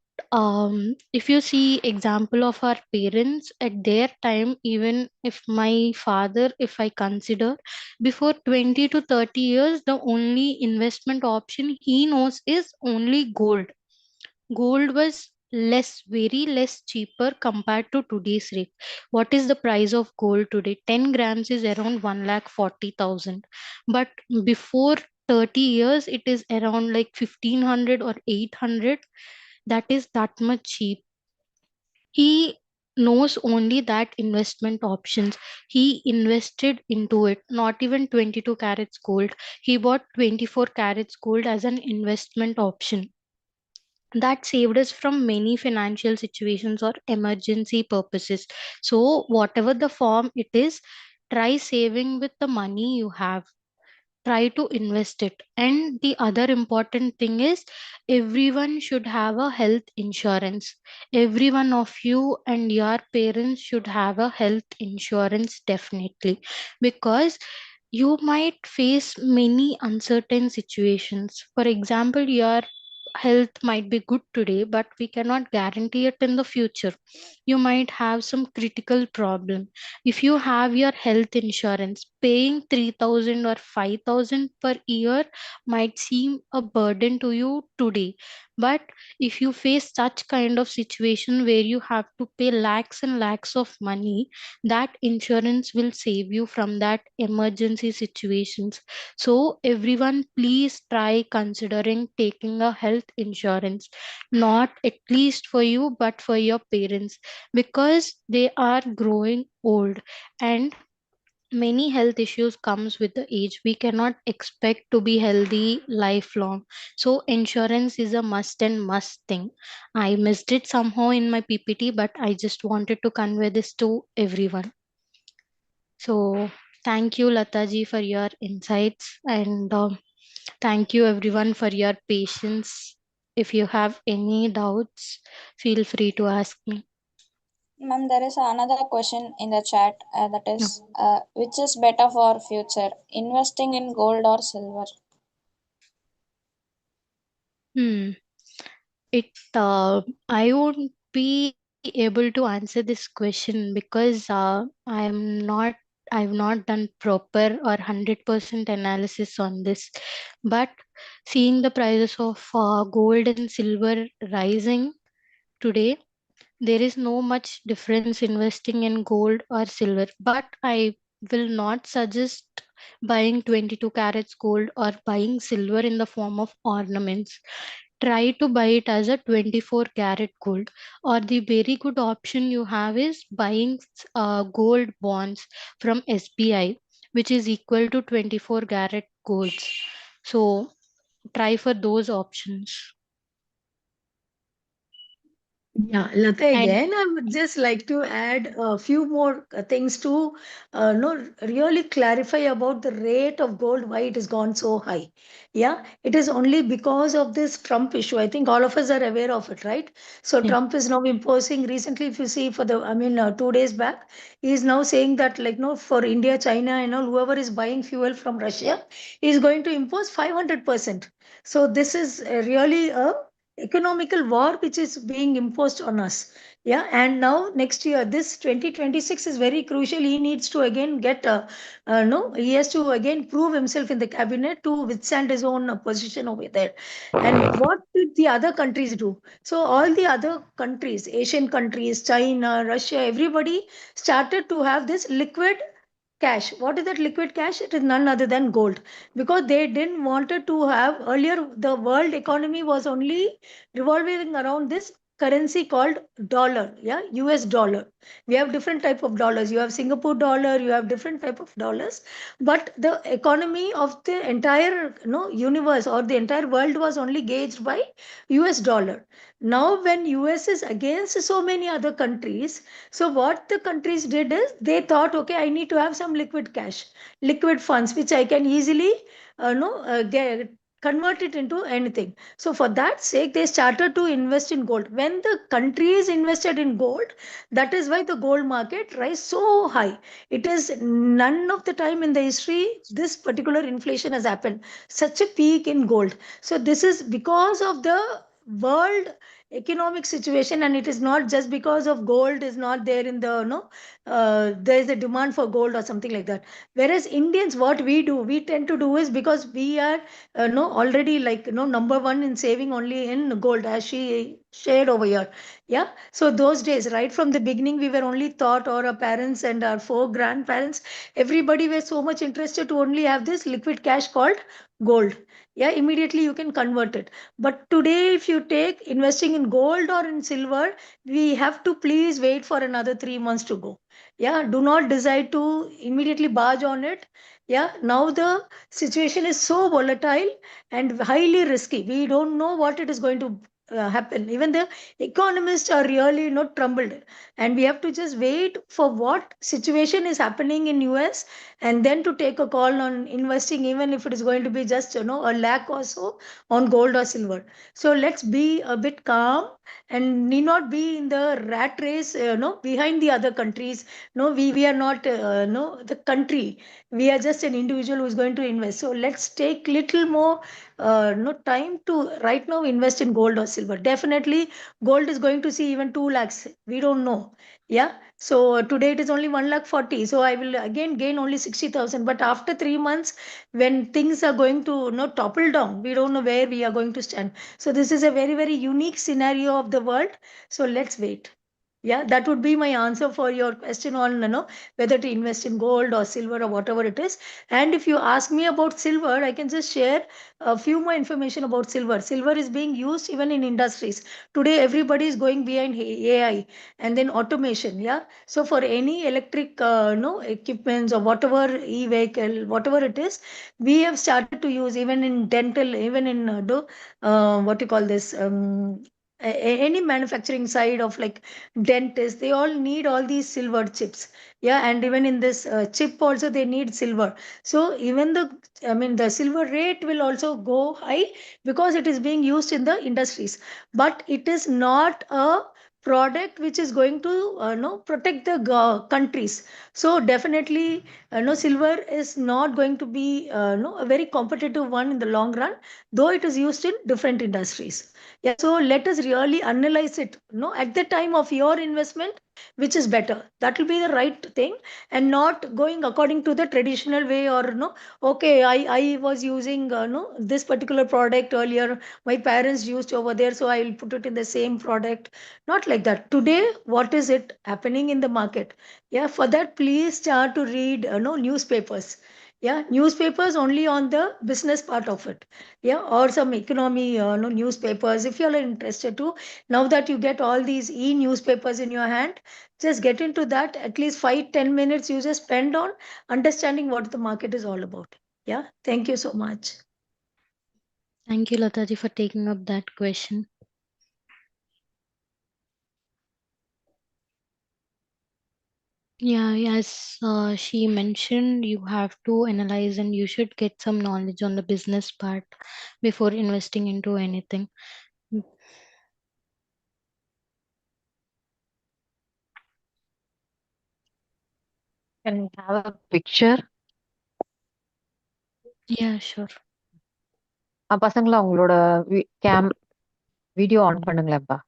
if you see example of our parents at their time, even if my father, if I consider, before 20 to 30 years, the only investment option he knows is only gold. Gold was less, very less cheaper compared to today's rate. What is the price of gold today? 10 grams is around 1,40,000. But before 30 years, it is around like 1,500 or 800. That is that much cheap. He knows only that investment options. He invested into it, not even 22 carats gold. He bought 24 carats gold as an investment option. That saved us from many financial situations or emergency purposes. So whatever the form it is, try saving with the money you have. Try to invest it. And the other important thing is, everyone should have a health insurance. Every one of you and your parents should have a health insurance, definitely, because you might face many uncertain situations. For example, your health might be good today, but we cannot guarantee it in the future. You might have some critical problem. If you have your health insurance, paying 3,000 or 5,000 per year might seem a burden to you today. But if you face such kind of situation where you have to pay lakhs and lakhs of money, that insurance will save you from that emergency situations. So everyone, please try considering taking a health insurance, not at least for you, but for your parents, because they are growing old and many health issues comes with the age. We cannot expect to be healthy lifelong. So insurance is a must and must thing. I missed it somehow in my PPT, but I just wanted to convey this to everyone. So thank you, Lataji, for your insights, and thank you everyone for your patience. If you have any doubts, feel free to ask me. Ma'am, there is another question in the chat that Yeah. is, which is better for future, investing in gold or silver? Hmm. It I won't be able to answer this question because I've not done proper or 100% analysis on this. But seeing the prices of gold and silver rising today, there is no much difference investing in gold or silver. But I will not suggest buying 22 carats gold or buying silver in the form of ornaments. Try to buy it as a 24 carat gold, or the very good option you have is buying gold bonds from SBI, which is equal to 24 carat golds. So try for those options. Yeah, Lata, And again, I would just like to add a few more things to no, really clarify about the rate of gold, why it has gone so high. Yeah, it is only because of this Trump issue. I think all of us are aware of it, right? So yeah, Trump is now imposing recently, if you see for the, I mean, 2 days back, he is now saying that like, no, for India, China, and all, whoever is buying fuel from Russia is going to impose 500%. So this is really a economical war which is being imposed on us. Yeah, and now next year, this 2026 is very crucial. He needs to again get no, he has to again prove himself in the cabinet to withstand his own position over there. And what did the other countries do? So all the other countries, Asian countries, China, Russia, everybody started to have this liquid cash. What is that liquid cash? It is none other than gold, because they didn't wanted to have, earlier the world economy was only revolving around this currency called dollar. Yeah, US dollar. We have different type of dollars. You have Singapore dollar, you have different type of dollars, but the economy of the entire, universe or the entire world was only gauged by US dollar. Now when US is against so many other countries, so what the countries did is they thought, okay, I need to have some liquid cash, liquid funds, which I can easily, get convert it into anything. So for that sake, they started to invest in gold. When the countries invested in gold, that is why the gold market rise so high. It is none of the time in the history this particular inflation has happened. Such a peak in gold. So this is because of the world economic situation, and it is not just because of gold is not there in the no there is a demand for gold or something like that. Whereas Indians, what we do, we tend to do is because we are no already like number one in saving only in gold, as she shared over here. Yeah, so those days, right from the beginning, we were only taught, or our parents and our four grandparents, everybody were so much interested to only have this liquid cash called gold. Yeah, immediately you can convert it. But today, if you take investing in gold or in silver, we have to please wait for another 3 months to go. Yeah, do not decide to immediately barge on it. Yeah, now the situation is so volatile and highly risky. We don't know what it is going to happen. Even the economists are really not troubled, and we have to just wait for what situation is happening in US, and then to take a call on investing, even if it is going to be just a lakh or so on gold or silver. So let's be a bit calm and need not be in the rat race, behind the other countries. No, we are not, no, the country. We are just an individual who is going to invest. So let's take little more, no time to right now invest in gold or silver. Definitely, gold is going to see even 2 lakhs. We don't know. Yeah. So today it is only 1 lakh 40. So I will again gain only 60,000. But after 3 months, when things are going to topple down, we don't know where we are going to stand. So this is a very, very unique scenario of the world. So let's wait. Yeah, that would be my answer for your question on whether to invest in gold or silver or whatever it is. And if you ask me about silver, I can just share a few more information about silver. Silver is being used even in industries. Today, everybody is going behind AI and then automation. Yeah. So for any electric no equipments or whatever e-vehicle, whatever it is, we have started to use even in dental, even in what you call this. any manufacturing side of like dentists, they all need all these silver chips. Yeah, and even in this chip also they need silver. So even the silver rate will also go high because it is being used in the industries, but it is not a product which is going to no protect the countries. So definitely no, silver is not going to be no a very competitive one in the long run, though it is used in different industries. Yeah, so let us really analyze it, no, at the time of your investment, which is better. That will be the right thing, and not going according to the traditional way, or no, okay, I was using no this particular product earlier. My parents used over there, so I will put it in the same product. Not like that. Today, what is it happening in the market? Yeah, for that, please start to read no newspapers. Yeah, newspapers only on the business part of it. Yeah, or some economy no newspapers if you are interested to. Now that you get all these e-newspapers in your hand, just get into that. At least 5-10 minutes you just spend on understanding what the market is all about. Yeah, thank you so much. Thank you, Lataji, for taking up that question. Yeah, as she mentioned, you have to analyze and you should get some knowledge on the business part before investing into anything. Can we have a picture? Yeah, sure. பசங்களா உங்களோட video on பண்ணுங்களேன்ப்பா.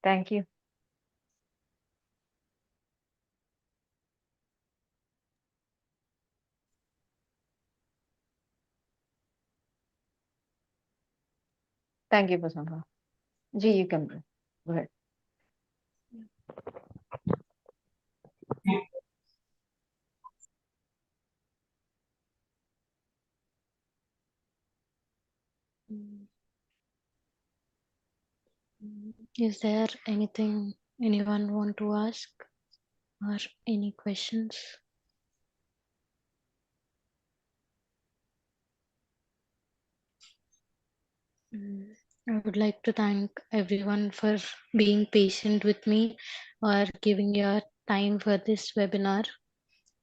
Thank you. Thank you, Basanga. Ji, you can go ahead. Is there anything anyone want to ask or any questions? I would like to thank everyone for being patient with me or giving your time for this webinar.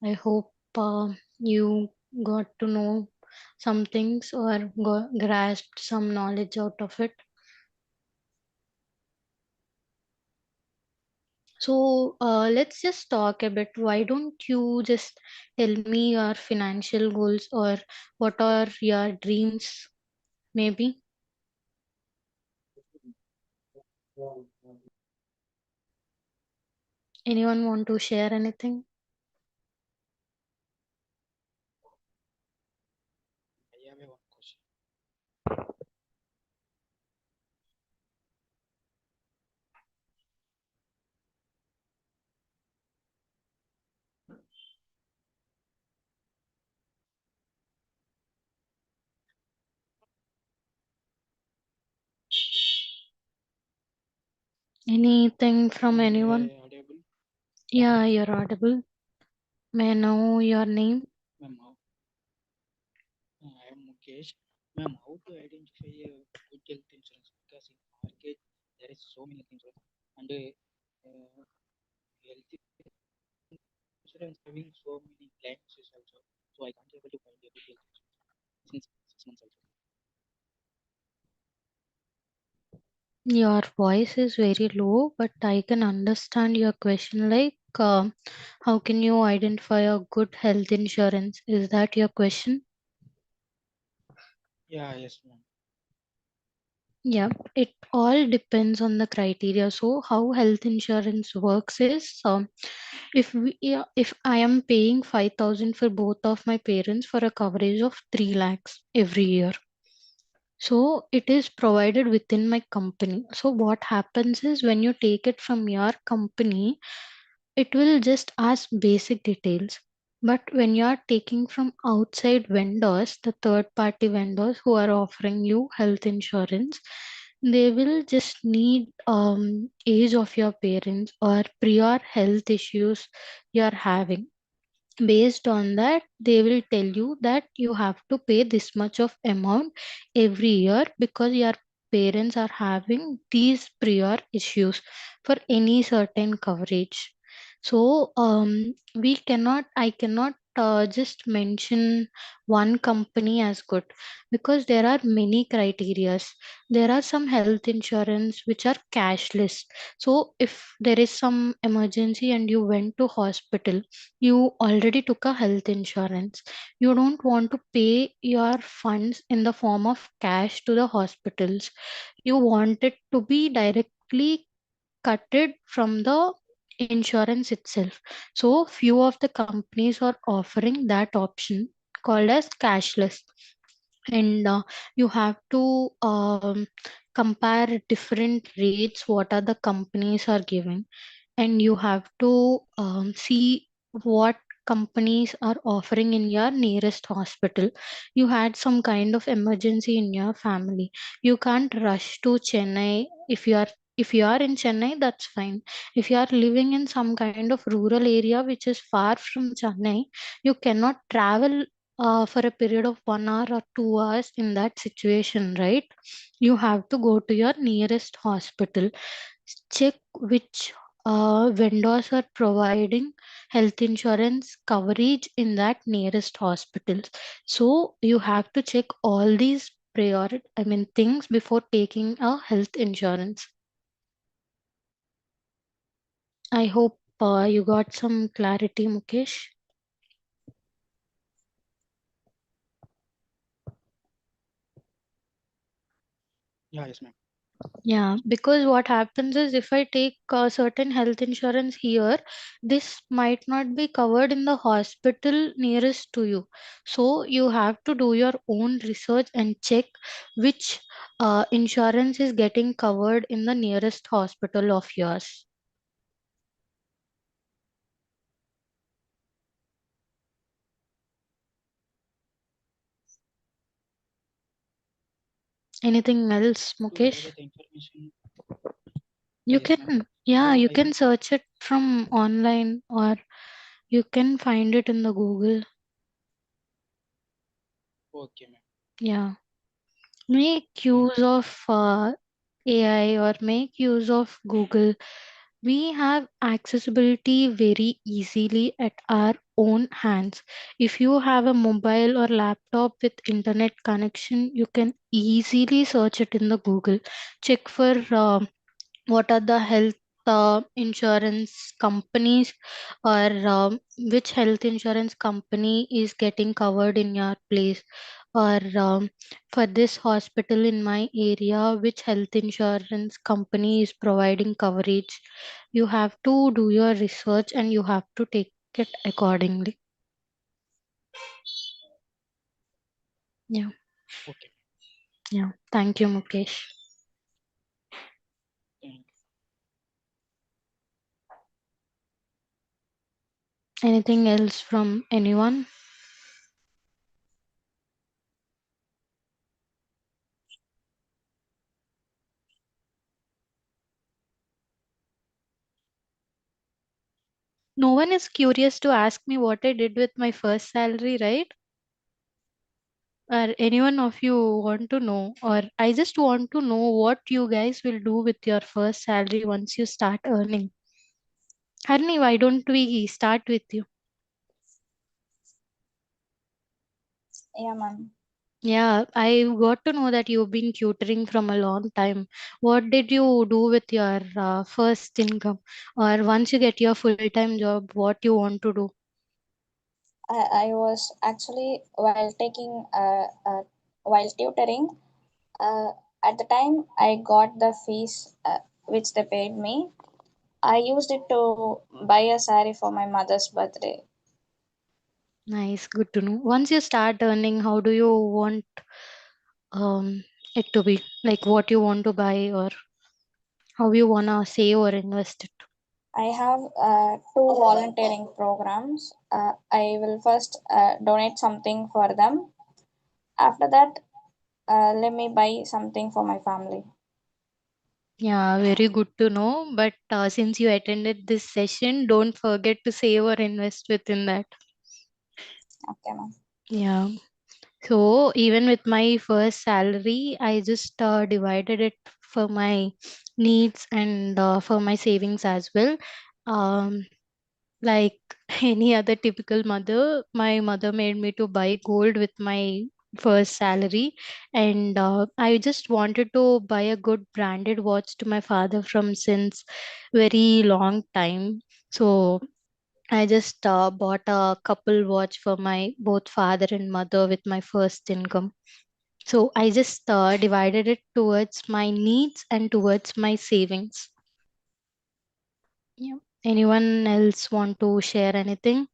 I hope you got to know some things or grasped some knowledge out of it. So let's just talk a bit. Why don't you just tell me your financial goals or what are your dreams, maybe? Anyone want to share anything? I have a one question. Anything from anyone? Am I audible? Yeah, you're audible. May I know your name? Ma'am, I am Mukesh. Ma'am, how to identify a good health insurance? Because in market there is so many things, and health insurance having so many claims is also. So I can't able to find a good health insurance since 6 months also. Your voice is very low, but I can understand your question. Like, how can you identify a good health insurance? Is that your question? Yeah, yes, ma'am. Yeah, it all depends on the criteria. So how health insurance works is, if I am paying 5,000 for both of my parents for a coverage of 3 lakhs every year. So it is provided within my company. So what happens is when you take it from your company, it will just ask basic details. But when you are taking from outside vendors, the third party vendors who are offering you health insurance, they will just need age of your parents or prior health issues you are having. Based on that, they will tell you that you have to pay this much of amount every year because your parents are having these prior issues for any certain coverage. So I cannot just mention one company as good because there are many criterias. There are some health insurance which are cashless. So if there is some emergency and you went to hospital, you already took a health insurance, you don't want to pay your funds in the form of cash to the hospitals, you want it to be directly cutted from the insurance itself. So few of the companies are offering that option called as cashless. And you have to compare different rates what are the companies are giving, and you have to see what companies are offering in your nearest hospital. You had some kind of emergency in your family, you can't rush to Chennai. If you are in Chennai, that's fine. If you are living in some kind of rural area which is far from Chennai, you cannot travel for a period of 1 hour or 2 hours in that situation, right? You have to go to your nearest hospital, check which vendors are providing health insurance coverage in that nearest hospital. So you have to check all these things before taking a health insurance. I hope you got some clarity, Mukesh. Yeah, yes, ma'am. Yeah, because what happens is if I take certain health insurance here, this might not be covered in the hospital nearest to you. So you have to do your own research and check which insurance is getting covered in the nearest hospital of yours. Anything else, To Mukesh? gather the information. You Yes, ma'am. you I can search it from online or you can find it in the Google. okay, ma'am. Yeah. Make use of AI or make use of Google. We have accessibility very easily at our own hands. If you have a mobile or laptop with internet connection, you can easily search it in the Google. Check for what are the health insurance companies, or which health insurance company is getting covered in your place, or for this hospital in my area which health insurance company is providing coverage. You have to do your research and you have to take it accordingly. Yeah. Okay. Yeah, thank you, Mukesh. Thank Anything else from anyone? No one is curious to ask me what I did with my first salary, right? Or anyone of you want to know? Or I just want to know what you guys will do with your first salary once you start earning. Harni, why don't we start with you? Yeah, ma'am. Yeah, I got to know that you've been tutoring from a long time. What did you do with your first income? Or once you get your full-time job, what you want to do? I was actually while taking while tutoring, At the time I got the fees which they paid me, I used it to buy a saree for my mother's birthday. Nice, good to know. Once you start earning, how do you want um it to be? Like what you want to buy or how you wanna save or invest it? I have two volunteering programs. I will first donate something for them. After that, let me buy something for my family. Yeah, very good to know. But since you attended this session, don't forget to save or invest within that. Okay, ma'am. Yeah. So even with my first salary, I just divided it for my needs and for my savings as well. Um, like any other typical mother, my mother made me to buy gold with my first salary, and I just wanted to buy a good branded watch to my father from since very long time. So I just bought a couple watch for my both father and mother with my first income. So I just divided it towards my needs and towards my savings. Yeah. Anyone else want to share anything?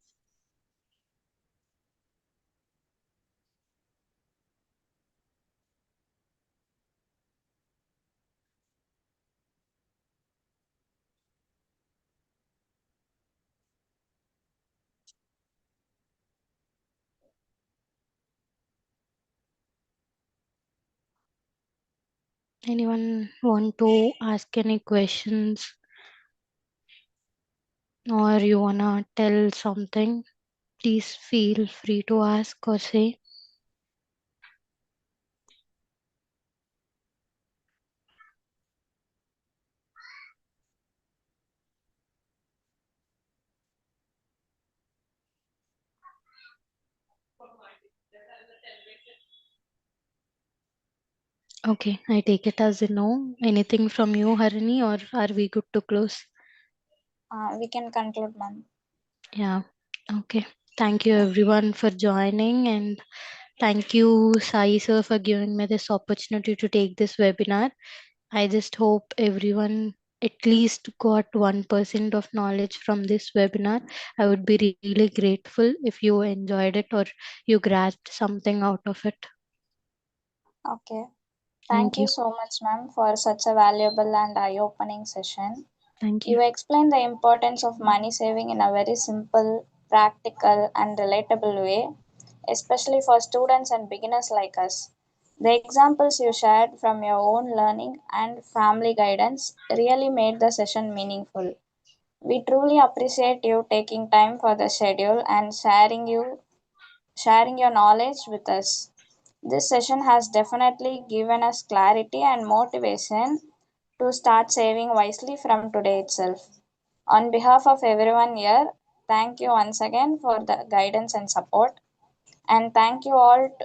Anyone want to ask any questions or you wanna tell something? Please feel free to ask or say. Okay, I take it as a no. Anything from you, Harini, or are we good to close? We can conclude, ma'am. Yeah. Okay. Thank you everyone for joining, and thank you, Sai sir, for giving me this opportunity to take this webinar. I just hope everyone at least got 1% of knowledge from this webinar. I would be really grateful if you enjoyed it or you grasped something out of it. Okay. Thank Thank you you. so much, ma'am, for such a valuable and eye-opening session. Thank you. You explained the importance of money saving in a very simple, practical, and relatable way, especially for students and beginners like us. The examples you shared from your own learning and family guidance really made the session meaningful. We truly appreciate you taking time for the schedule and sharing your knowledge with us. This session has definitely given us clarity and motivation to start saving wisely from today itself. On behalf of everyone here, thank you once again for the guidance and support. And thank you all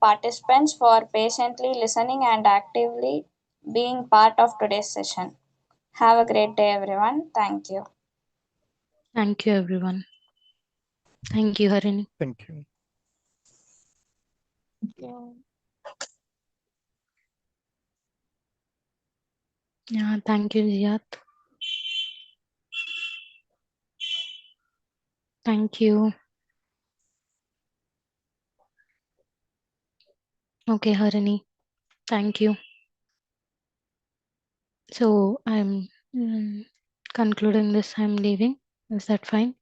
participants for patiently listening and actively being part of today's session. Have a great day, everyone. Thank you. Thank you, everyone. Thank you, Harini. Thank you. Yeah, thank you, Ziyad. Thank you. Okay, Harini. Thank you. So I'm concluding this. I'm leaving. Is that fine?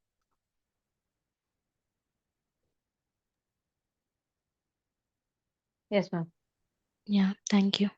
Yes, ma'am. Yeah, thank you.